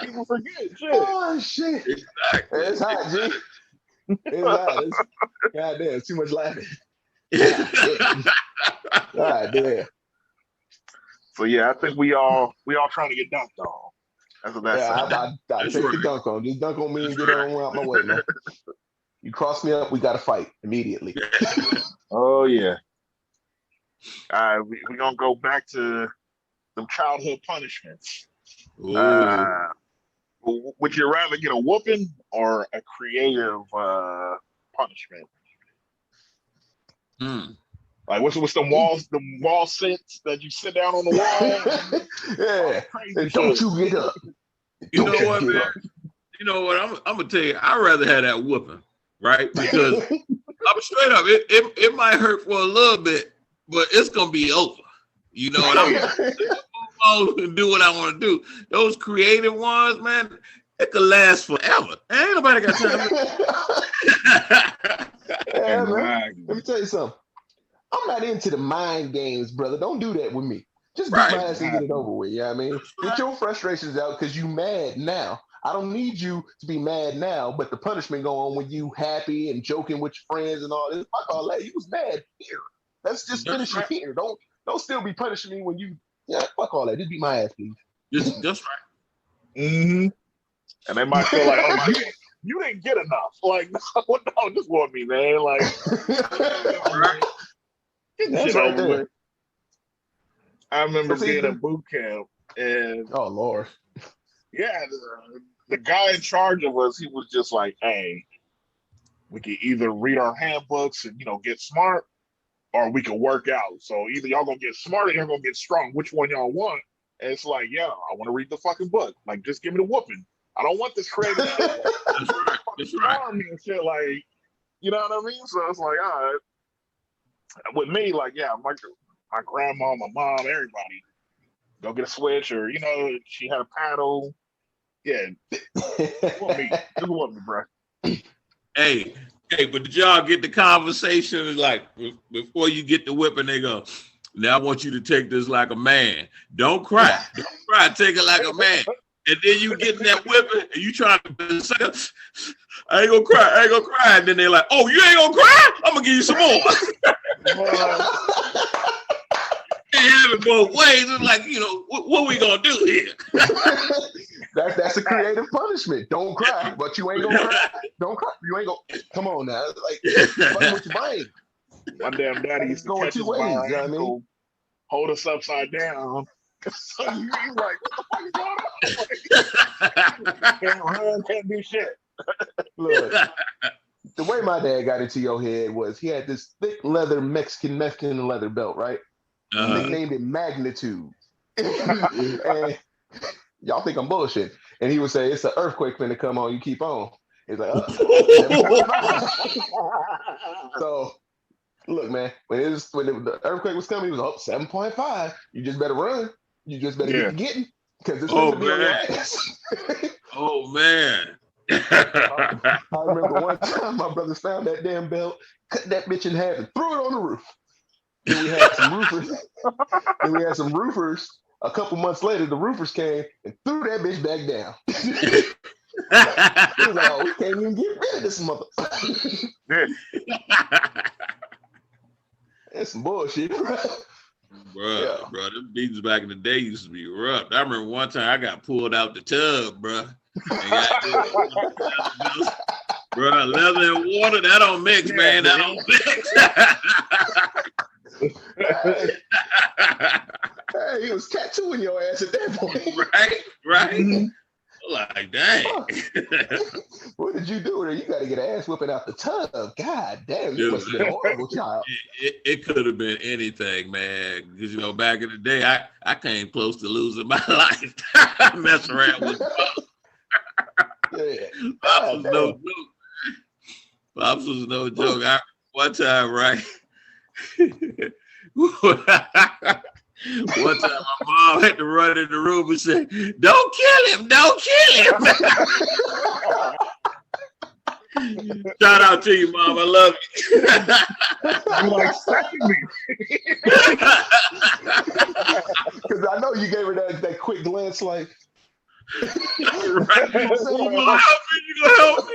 People forget shit. Oh shit. Exactly. It's hot, G. It's hot. Goddamn, too much laughing. God damn. So yeah, I think we all trying to get dunked on. That's what that's. I take the dunk on. Just dunk on me and get on out my way, man. You cross me up, we got to fight immediately. Oh yeah. We're gonna go back to some childhood punishments. Would you rather get a whooping or a creative punishment? Like what's the wall sits that you sit down on the wall? Yeah. And don't you get up. You know what, man? You know what? I'm gonna tell you, I'd rather have that whooping, right? Because I'm straight up. It might hurt for a little bit, but it's gonna be over. You know what I mean? Move on and do what I want to do. Those creative ones, man, it could last forever. Ain't nobody got time. Yeah, man. Let me tell you something. I'm not into the mind games, brother. Don't do that with me. Just beat my ass and get it over with. You know what I mean? Get your frustrations out because you mad now. I don't need you to be mad now, but the punishment go on when you happy and joking with your friends and all this. Fuck all that. You was mad here. Let's just finish it here. Don't still be punishing me when you fuck all that. Just beat my ass, please. Just right. Mm-hmm. And they might feel like, oh, you didn't get enough. Like, no, just want me, man. Like, that's right there. I remember being at boot camp, and oh Lord, yeah, the guy in charge of us, he was just like, "Hey, we can either read our handbooks and get smart, or we can work out. So either y'all gonna get smart or y'all gonna get strong. Which one y'all want?" And it's like, yeah, I want to read the fucking book. Like, just give me the whooping. I don't want this creative shit. That's right. And shit, like, you know what I mean? So it's like, all right. With me, like, yeah, my grandma, my mom, everybody, go get a switch, or she had a paddle. Yeah, just want me, bro. Hey, but did y'all get the conversation? Like, before you get the whipping, they go, now I want you to take this like a man. Don't cry. Take it like a man. And then you get in that whipping and you trying to say, I ain't gonna cry. And then they're like, oh, you ain't gonna cry? I'm gonna give you some more. Can't have it both ways. It's like, what we gonna do here? That's a creative punishment. Don't cry, but you ain't gonna cry. Don't cry. You ain't gonna. Come on now, like play with your brain. My damn daddy used to catch us by our ankle, hold us upside down. So you like, what the fuck is going on? Can't run, can't do shit. Look, the way my dad got into your head was he had this thick leather Mexican leather belt, right? They named it Magnitude. And y'all think I'm bullshit. And he would say, it's an earthquake finna come on, you keep on. He's like, So look, man, when the earthquake was coming, he was up 7.5. You just better run. You just better get to getting because it's going to be on your ass. Oh man. I remember one time my brothers found that damn belt, cut that bitch in half and threw it on the roof. Then we had some roofers. A couple months later, the roofers came and threw that bitch back down. He was like, oh, we can't even get rid of this motherfucker. That's some bullshit, bro. Bro, them beats back in the day used to be rough. I remember one time I got pulled out the tub, bro. Bro, leather and water, that don't mix, man. That don't mix. Hey, he was tattooing your ass at that point. Right. Mm-hmm. Like, dang. What did you do there? You got to get an ass whipping out the tub. God damn, you must have been a horrible child. It could have been anything, man. Because, you know, back in the day, I came close to losing my life. Messing around with Pops was no joke. Pops was no joke. One time, right? One time my mom had to run in the room and say, don't kill him. Shout out to you, Mom. I love you. You like save me. Because I know you gave her that quick glance like, right. You gonna help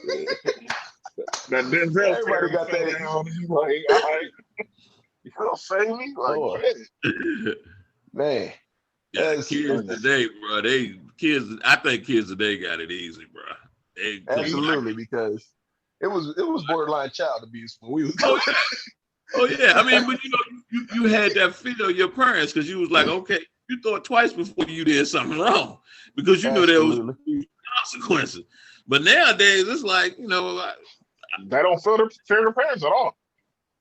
me? That Denzel everybody got that down. He's like, all right. You gonna save me? Like, man. Yeah, kids today, bro. I think kids today got it easy, bro. Absolutely, because it was borderline child abuse when we was Oh yeah. I mean, but you know, you had that fear of your parents because you was like, okay, you thought twice before you did something wrong because you knew there was consequences. But nowadays, it's like, you know, they don't fear their parents at all.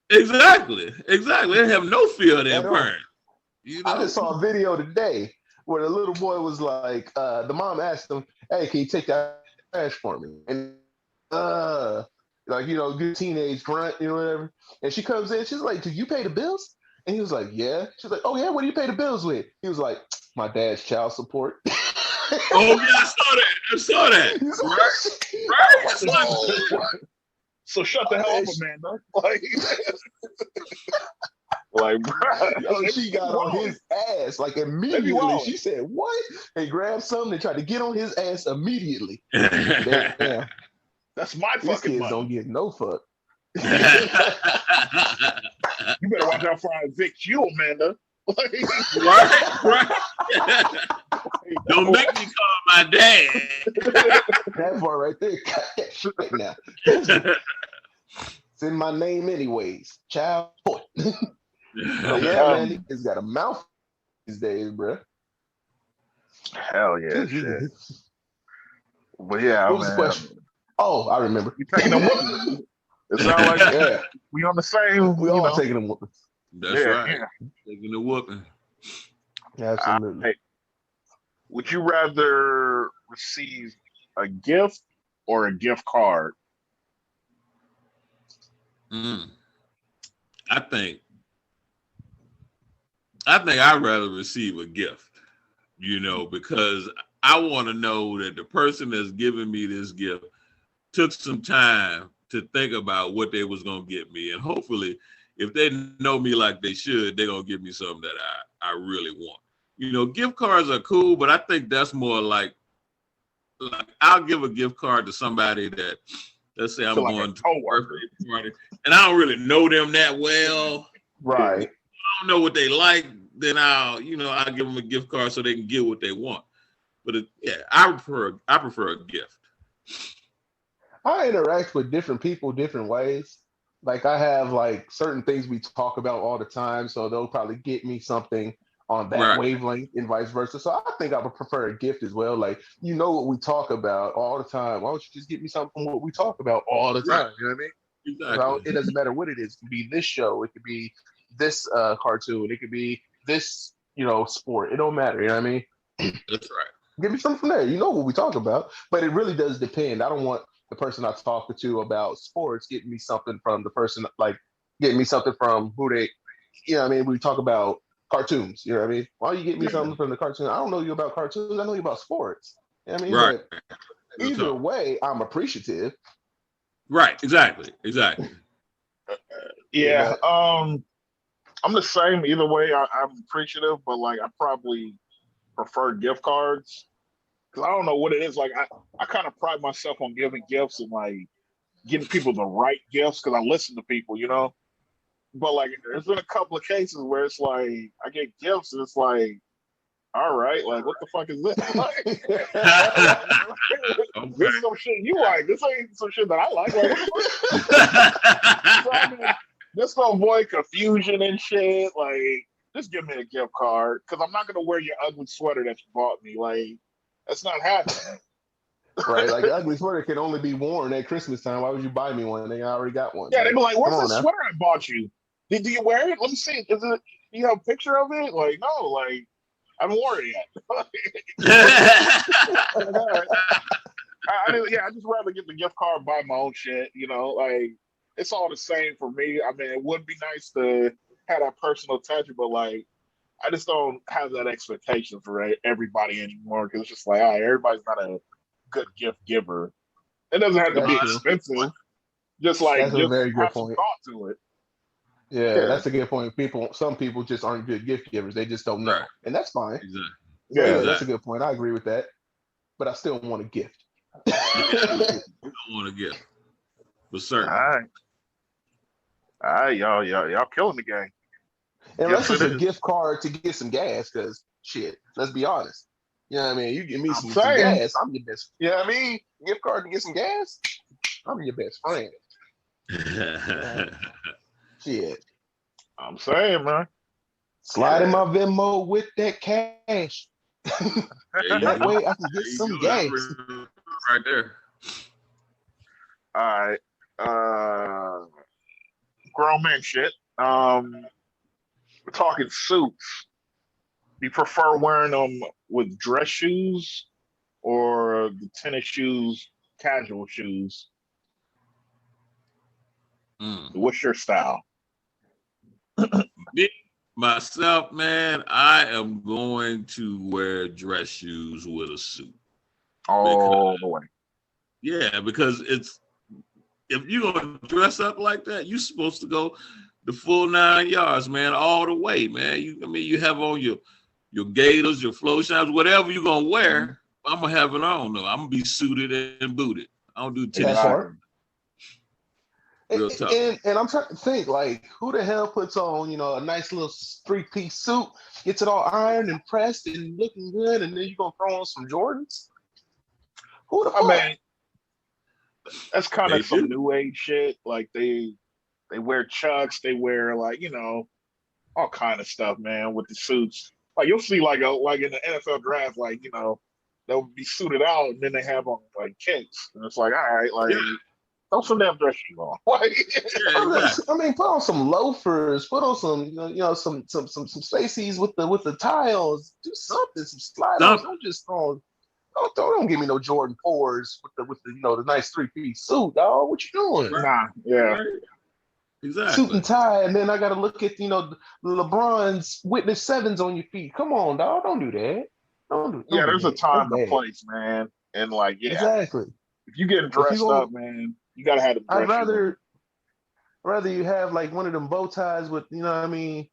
Exactly. They have no fear of their parents. You know? I just saw a video today where the little boy was like, the mom asked him, hey, can you take that trash for me? And like, you know, good teenage grunt, you know, whatever. And she comes in, she's like, did you pay the bills? And he was like, yeah. She's like, oh yeah, what do you pay the bills with? He was like, my dad's child support. Oh yeah, I saw that. Right. So shut the hell up, Amanda. Like, bro, she got on his ass like immediately. She said, "What?" And grabbed something and tried to get on his ass immediately. Damn. That's my These fucking kids money. don't get no fuck. You better watch out for I evict you, Amanda. Right. Don't make me call my dad. That part right there, cut that shit right now. It's in my name anyways. Child support. But yeah, man, he's got a mouth these days, bro. Hell yeah, shit. But yeah, what was the question? Oh, I remember. You taking them whoopings? It sounds like we on the same. We all taking them whoopings. That's right. Yeah. Taking the whooping. Absolutely. Hey, would you rather receive a gift or a gift card? I think I'd rather receive a gift, you know, because I want to know that the person that's giving me this gift took some time to think about what they was going to get me. And hopefully, if they know me like they should, they're going to give me something that I really want. You know, gift cards are cool, but I think that's more like I'll give a gift card to somebody that, let's say I'm going to a birthday party, and I don't really know them that well. Right. I don't know what they like, then I'll give them a gift card so they can get what they want. But I prefer a gift. I interact with different people different ways. Like I have like certain things we talk about all the time, so they'll probably get me something on that Right. wavelength and vice versa. So I think I would prefer a gift as well. Like what we talk about all the time. Why don't you just get me something what we talk about all the time? Right. You know what I mean? Exactly. It doesn't matter what it is. It could be this show. It could be this cartoon. It could be this sport. It don't matter. You know what I mean? That's right. Give me something from there. You know what we talk about, but it really does depend. I don't want the person I'm talking to about sports getting me something from the person like getting me something from who they. You know what I mean? We talk about cartoons. You know what I mean? Why you get me something from the cartoon? I don't know you about cartoons. I know you about sports. You know what I mean? Right. But either way, I'm appreciative. Right. Exactly. Yeah. I'm the same either way. I'm appreciative, but like I probably prefer gift cards because I don't know what it is. Like I kind of pride myself on giving gifts and like getting people the right gifts because I listen to people, But like there's been a couple of cases where it's like I get gifts and it's like, all right, like what the fuck is this? Like, this is some shit you like. This ain't some shit that I like. Like what the fuck? So, I mean, just to avoid confusion and shit, like just give me a gift card because I'm not gonna wear your ugly sweater that you bought me. Like that's not happening. Right, like the ugly sweater can only be worn at Christmas time. Why would you buy me one? They already got one. Yeah, they be like, "Where's the now. sweater I bought you? Do you wear it? Let me see. Is it? Do you have a picture of it? Like, no, like I haven't worn it yet." I just rather get the gift card, buy my own shit. Like it's all the same for me. I mean, it would be nice to have that personal touch, but like I just don't have that expectation for everybody anymore because it's just like, all right, everybody's not a good gift giver. It doesn't have to be expensive. Just like that's a very good have point. some thought to it. Yeah, that's a good point. Some people just aren't good gift givers. They just don't know, Right. And that's fine. Exactly. Yeah, that's a good point. I agree with that. But I still want a gift. I want a gift, but certainly. All right, y'all killing the game. Unless it's a gift card to get some gas, because shit, let's be honest. You know what I mean? You give me some gas, I'm your best. You know what I mean? Gift card to get some gas, I'm your best friend. Shit. I'm saying, man. Slide in my Venmo with that cash. That way I can get some gas. Right there. All right. Grown man shit. We're talking suits. Do you prefer wearing them with dress shoes or the tennis shoes, casual shoes? What's your style? Myself, man, I am going to wear dress shoes with a suit. All the way. Yeah, because if you're gonna dress up like that, you're supposed to go the full 9 yards, man, all the way, man. You have on your gaiters, your flow shines, whatever you're gonna wear. I'm gonna have it on though. I'm gonna be suited and booted. I don't do tennis. Real tough. And I'm trying to think, like, who the hell puts on, a nice little 3-piece suit, gets it all ironed and pressed and looking good, and then you're gonna throw on some Jordans? Who the fuck? I mean, that's kind of some new age shit. Like they wear chucks, they wear like all kind of stuff, man, with the suits. Like you'll see like in the NFL draft, like they'll be suited out and then they have on like kicks, and it's like, all right, like. Throw some damn dress shoes on. I mean, put on some loafers. Put on some, some Stacy's with the tiles. Do something, some slide-ons. Don't just don't give me no Jordan 4s with the nice 3-piece suit, dog. What you doing? Nah, yeah, exactly. Suit and tie, and then I got to look at LeBron's Witness 7s on your feet. Come on, dog. Don't do that. Don't there's a time and a place, man, and like exactly. If you getting dressed up, man. You gotta have the. I'd rather you have like one of them bow ties with a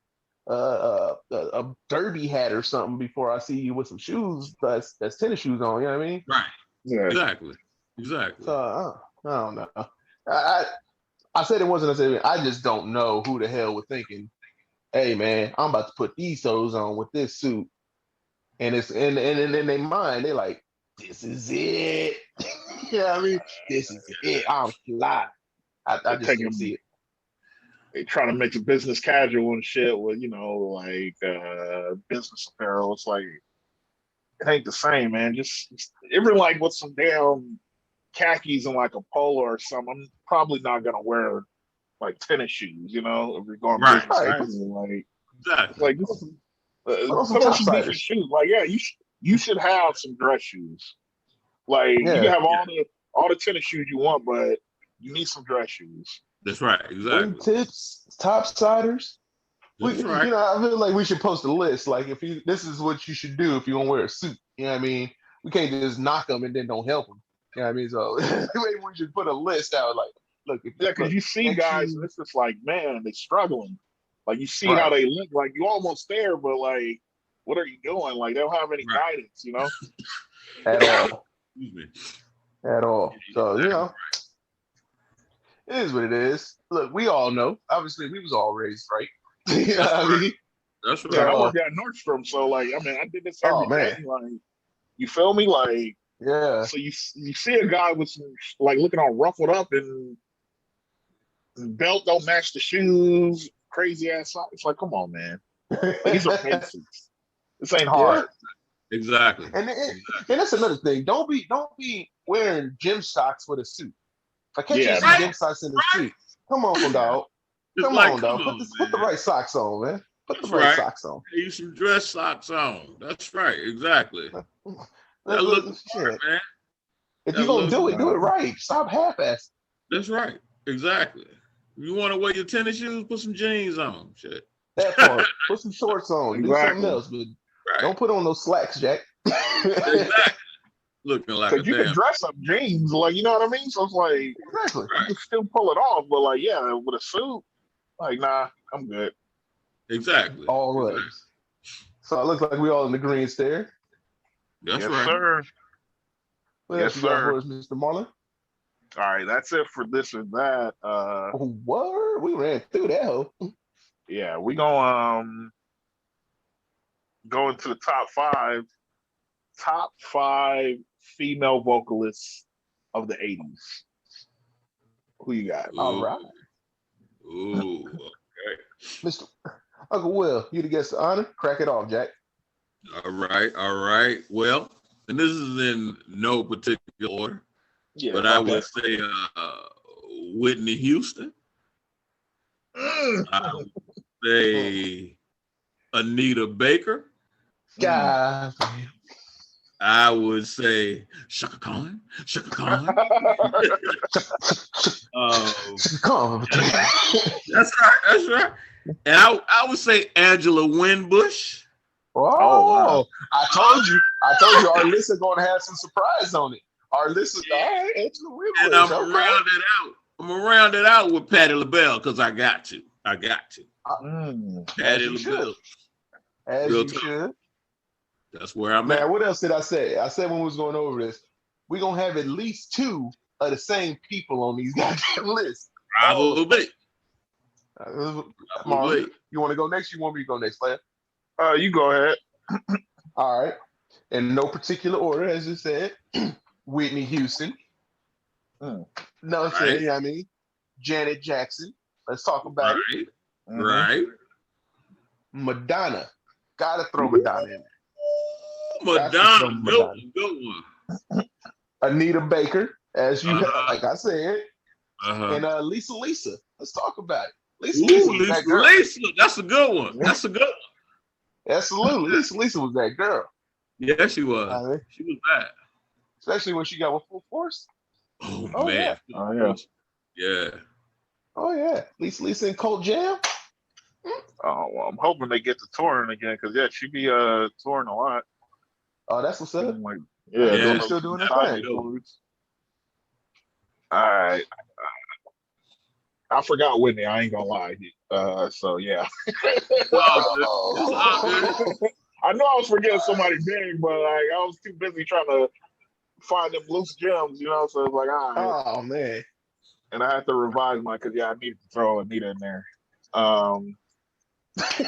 derby hat or something before I see you with some shoes that's tennis shoes on. You know what I mean? Right. Yeah. Exactly. So I don't know. I said it wasn't. I just don't know who the hell was thinking hey man, I'm about to put these toes on with this suit, and it's and in their mind they like, this is it. You know what I mean? This is it. I'm fly. I They're just can't taking see it. they trying to make it business casual and shit with like business apparel. It's like it ain't the same, man. Just even like with some damn khakis and like a polo or something. I'm probably not gonna wear like tennis shoes, if you're going Right. business Right. casual. Exactly. Like Put on some put on top some decent siders. shoes. Like you should have some dress shoes. Like you can Yeah. have all the tennis shoes you want, but you need some dress shoes. That's right. Wing Exactly. tips, top siders. That's right. I feel like we should post a list. Like, this is what you should do if you want to wear a suit. You know what I mean? We can't just knock them and then don't help them. You know what I mean? So maybe we should put a list out. Like, Yeah, because you see next guys and shoe, it's just like, man, they struggling. Like you see how right? they look, like you almost there, but like, what are you doing? Like they don't have any Right. guidance. At all, Excuse me. at all. So it is what it is. Look, we all know. Obviously, we was all raised right. You know what I mean? That's Yeah, and right. I So, work at Nordstrom, so like, I mean, I did this oh every day. man, Like, you feel me? Like, yeah. so you see a guy with some like looking all ruffled up and belt don't match the shoes, crazy ass socks. It's like, come on, man. Like these are basics. This ain't Yeah, hard. Exactly. and that's another thing. Don't be wearing gym socks with a suit. If I catch you in Yeah, some man. gym socks in the suit, come on, dog. It's Come like, on, come dog. on, Put the man. right socks on, man. Put the That's right right. socks on. Use some dress socks on. That's right. Exactly. That look Shit. smart, man. If That you're gonna look do it smart. right. Stop half-ass. That's right. Exactly. You want to wear your tennis shoes? Put some jeans on. Shit. That part. Put some shorts on. Do something Exactly. else, but Right. don't put on those slacks, Jack. Exactly. Looking like a Because you damn. can dress up jeans, like you know what I mean. So it's like Exactly. you can still pull it off, but like yeah, with a suit, like nah, I'm good. Exactly. All right. Exactly. So it looks like we all in agreement there. That's Yes, right. sir. What Yes, else you got sir. for us, Mr. Marlon? All right, that's it for this or that. Oh, word? We ran through that hoe. Yeah, we gonna go into the top five female vocalists of the '80s. Who you got? All right. Ooh. Okay. Mr. Uncle Will, you the guest of honor. Crack it off, Jack. All right. All right. Well, and this is in no particular order, Yeah, but I would say Whitney Houston. I would say Anita Baker. God. I would say Shaka Khan. Shaka Khan. Come. That's right. That's right. And I would say Angela Winbush. Oh, wow. I told you. Our list is going to have some surprise on it. Our list is all right. Angela Winbush. And I'm gonna round it out. I'm gonna round it out with Patti LaBelle because I got to. Patti LaBelle. As Real you talk. should. That's where I'm Man, at. what else did I say? I said when we was going over this, we're going to have at least two of the same people on these goddamn lists. Probably. Marlon, you want to go next? You want me to go next, Claire? You go ahead. All right. In no particular order, as you said, Whitney Houston. No, Right. you know what I mean? Janet Jackson. Let's talk about it. Right. Madonna. Gotta throw Madonna in there. Madonna. Good one. Anita Baker, as you like I said. And Lisa. Let's talk about it. Lisa. That's a good one. That's a good one. Absolutely. Lisa was that girl. Yeah, she was. She was bad. Especially when she got with full force. Oh Yeah. man. Yeah. Oh yeah. Lisa and Colt Jam. Oh, well, I'm hoping they get to touring again because she be touring a lot. Oh, that's what's up. Like, They're still doing their thing. All right. I forgot Whitney. I ain't gonna lie. So yeah. I know I was forgetting somebody big, but like I was too busy trying to find them loose gems, So it's like, all right. Oh man. And I had to revise because I needed to throw Anita in there.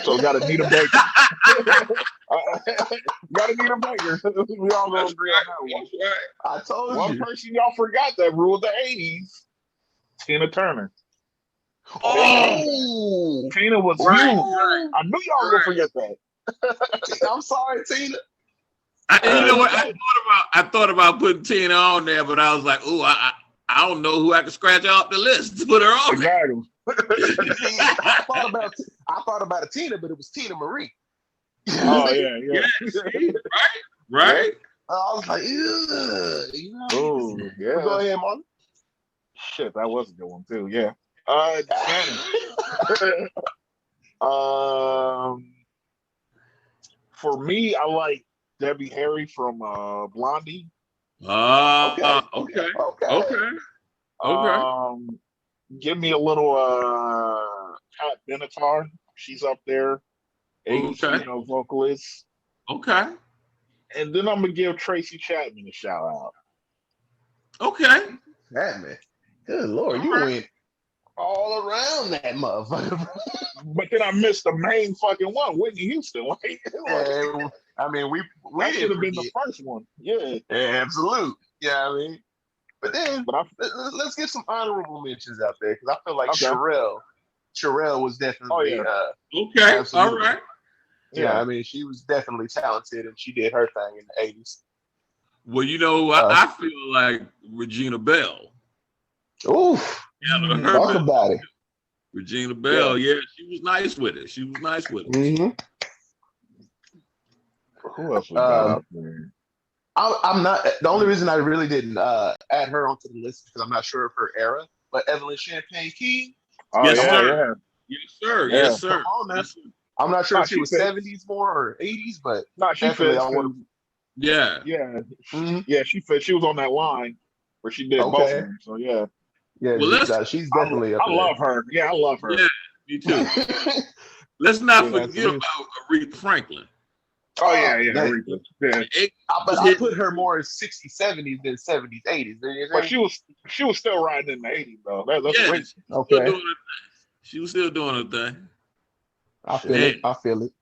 So got to need a Baker. Got to need a Baker. We all gonna agree on that one. I told One you. person y'all forgot that ruled the '80s. Tina Turner. Oh, Tina was Right. huge. I knew y'all were gonna forget that. I'm sorry, Tina. You know what? I thought about putting Tina on there, but I was like, "Ooh, I don't know who I can scratch off the list to put her on." Exactly. See, I thought about a Tina, but it was Tina Marie. Oh yeah. See? Right. I was like, ugh, Oh yeah. Go ahead, Marlon. Shit, that was a good one too. Yeah. Shannon. For me, I like Debbie Harry from Blondie. Okay. Give me a little Pat Benatar. She's up there. 80s female vocalist. Okay. And then I'm gonna give Tracy Chapman a shout out. Okay. Chapman. Good Lord, you went all around that motherfucker. But then I missed the main fucking one, Whitney Houston. I mean, we that should have been the first one. Yeah, absolute. Yeah, I mean, but then let's get some honorable mentions out there because I feel like Sherelle was definitely. Okay, absolutely. All right. Yeah, I mean, she was definitely talented and she did her thing in the '80s. Well, I feel like Regina Bell. Oof. Talk about it. Regina Bell, she was nice with it. Mm-hmm. Who else we got out there? I'm not. The only reason I really didn't add her onto the list is because I'm not sure of her era. But Evelyn Champagne King. Yes, sir. Yes, sir. Come on, man. Yes, sir. I'm not sure if she was 70s more or 80s, but she definitely fits. I want to. Yeah. Yeah, she fit. She was on that line where she did both of them. So yeah. Yeah, well, she's definitely up there. I love her. Yeah, I love her. Yeah, me too. Let's not forget about Aretha Franklin. Oh yeah. Aretha. Yeah. But I put her more in 60s, 70s than 70s, 80s. But she was still riding in the 80s though. That's crazy. Okay. She was still doing her thing. I feel it.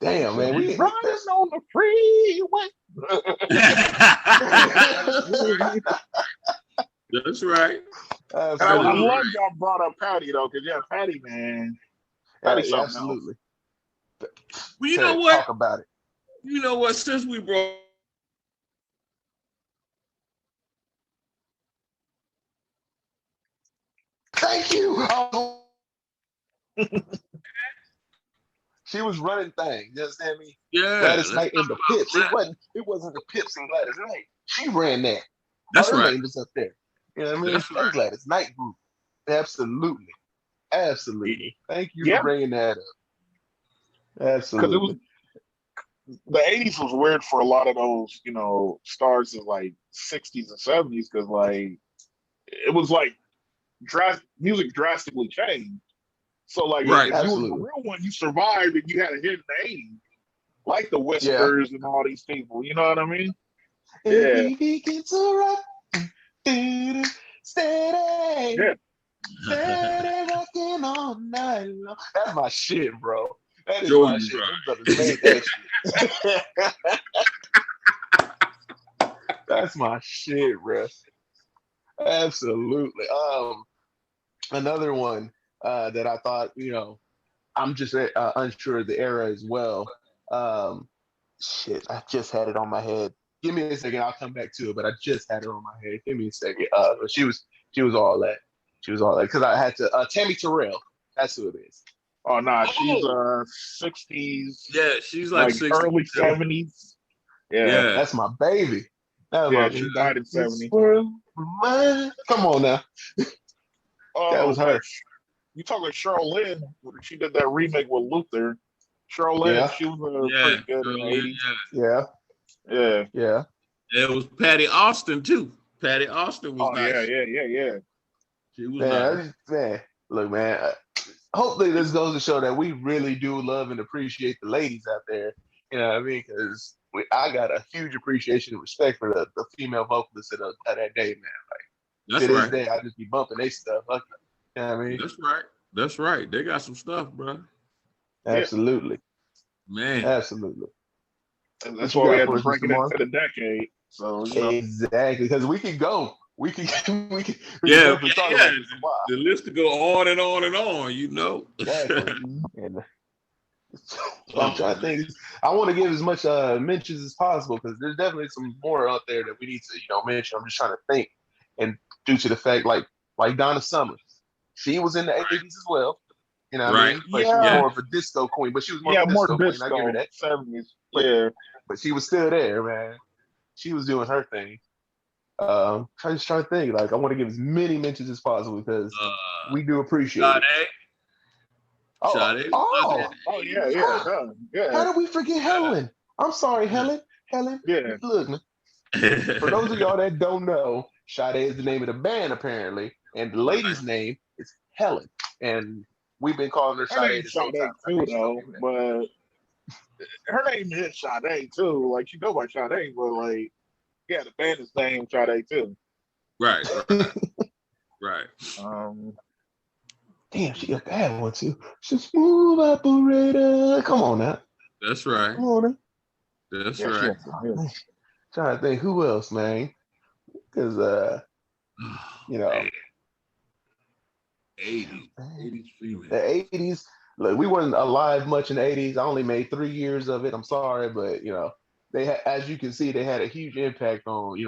Damn, man. We riding on the freeway. That's right. I love y'all brought up Patty though, because Patty, man. Patty absolutely. Well, you know what? Talk about it. You know what? Since we brought. Thank you. She was running things. You understand me? Yeah. Gladys Knight and the Pips. It wasn't the Pips and Gladys Knight. She ran that. That's her right. name was up there. You know what I mean? That's right. Gladys Knight group. Absolutely. Thank you for bringing that up. Absolutely. The 80s was weird for a lot of those, stars of like 60s and 70s because like it was like music drastically changed. So like if you were the real one, you survived and you had a hit in the 80s, like the Whiskers and all these people. You know what I mean? Yeah. Steady rocking all night long. That's my shit, bro. That is my shit. That shit. That's my shit, bro. Absolutely. Another one that I thought, I'm just unsure of the era as well. Shit, I just had it on my head. Give me a second, I'll come back to it. But I just had it on my head. Give me a second. She was all that. Because I had to. Tammy Terrell. That's who it is. Oh no, she's 60s. Yeah, she's like 60s, early 70s. Yeah, that's my baby. She died in 70. Come on now. That was her. You talking Cheryl Lynn? She did that remake with Luther. Cheryl Lynn, she was pretty good in the 80s. Yeah. It was Patty Austin too. Patty Austin was nice. Yeah. She was nice. Man, look, man. Hopefully this goes to show that we really do love and appreciate the ladies out there. You know what I mean? Because I got a huge appreciation and respect for the female vocalists of that day, man. Like, that's to right. this day, I just be bumping their stuff. You know what I mean? That's right. They got some stuff, bro. Absolutely. Man. Absolutely. And that's why we had to break it into the decade. So, exactly, because we can go. We can definitely talk about this a while. The list to go on and on and on, Exactly. And I'm trying to think. I want to give as much mentions as possible because there's definitely some more out there that we need to, mention. I'm just trying to think, and due to the fact, like Donna Summers, she was in the '80s as well. You know what I mean? But she was more of a disco queen. But she was more of a disco queen. I give her that. '70s. But she was still there, man. She was doing her thing. I'm just trying to think. Like, I want to give as many mentions as possible because we do appreciate it. Sade. Yeah. How did we forget Helen? I'm sorry, Helen. Yeah. Look, man. For those of y'all that don't know, Sade is the name of the band apparently, and the lady's name is Helen, and we've been calling her Sade this whole time. Too, though, but her name is Sade too. Like, she go by Sade, but like, yeah, the band is named Sade too. Right. Damn, she a bad one too. She's a smooth operator. Come on now. That's right. Come on now. That's right. Trying to think who else, man. Because 80s female. The 80s. Look, we weren't alive much in the 80s. I only made 3 years of it. I'm sorry, but they as you can see, they had a huge impact on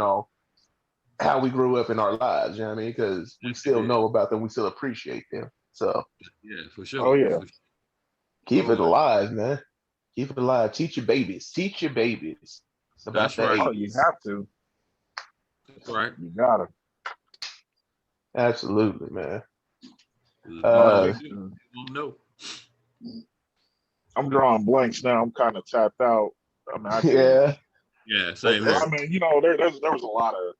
how we grew up in our lives. You know what I mean? Because we still know about them, we still appreciate them. So yeah, for sure. Oh yeah, keep it alive, man. Keep it alive. Teach your babies about the 80s. Oh, you have to. That's right. You gotta. Absolutely, man. No. I'm drawing blanks now. I'm kind of tapped out. I mean, Yeah, same here. I mean, there was a lot of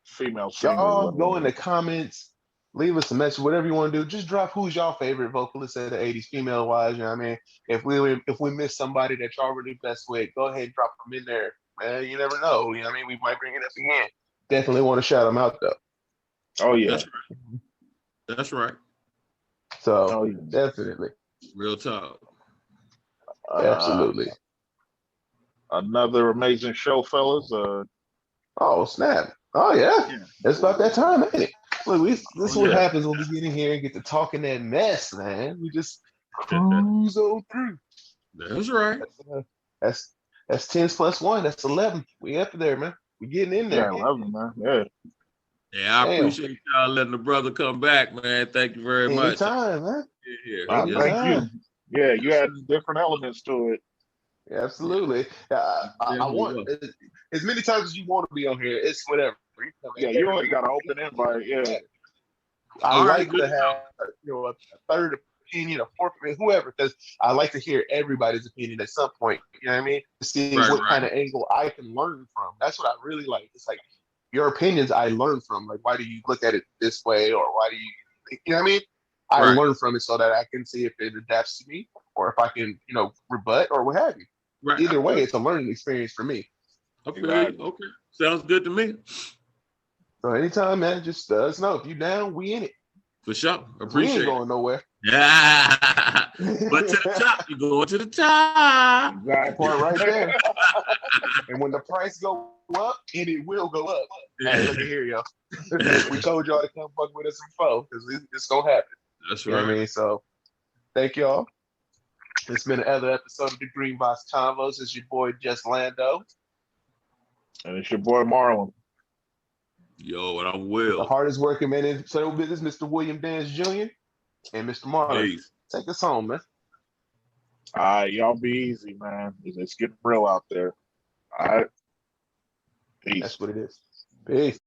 female singers. Y'all go in the comments, leave us a message, whatever you want to do. Just drop who's y'all favorite vocalist of the 80s, female wise. You know what I mean? If we miss somebody that y'all really best with, go ahead and drop them in there. Man, you never know. You know what I mean? We might bring it up again. Definitely want to shout them out though. Oh yeah. That's right. So definitely. Real talk. Absolutely. Another amazing show, fellas. Oh snap! Oh yeah. It's about that time, ain't it? Look, this is what happens when we get in here and get to talking that mess, man. We just cruise on through. That's right. That's 10 plus 1. That's 11. We up there, man. We getting in there. Yeah, 11, man. Yeah. Yeah, I appreciate y'all letting the brother come back, man. Thank you very much. Anytime, man. Thank you. Yeah, you had different elements to it. Yeah, absolutely. I want as many times as you want to be on here. It's whatever. You only got an open invite. Yeah. I like to have a third opinion, a fourth opinion, whoever, because I like to hear everybody's opinion at some point. You know what I mean? To see what kind of angle I can learn from. That's what I really like. It's like your opinions I learn from. Like, why do you look at it this way, or why do you know what I mean? I learn from it so that I can see if it adapts to me, or if I can, rebut or what have you. Right. Either way, it's a learning experience for me. Okay. Sounds good to me. So anytime, man, just let us know. If you down, we in it. For sure. Appreciate we ain't going nowhere. Yeah. But to the top, you going to the top. That part right there. And when the price go up, and it will go up. Hey, look at here, y'all. We told y'all to come fuck with us before, because it's going to happen. That's right. You know what I mean? So thank y'all. It's been another episode of the Greenbox Convos. It's your boy, Just Lando. And it's your boy, Marlon. Yo, and I'm Will. The hardest working man in sales business, Mr. William Dance Jr. and Mr. Marlon. Take us home, man. Y'all be easy, man. It's getting real out there. All right. Peace. That's what it is. Peace.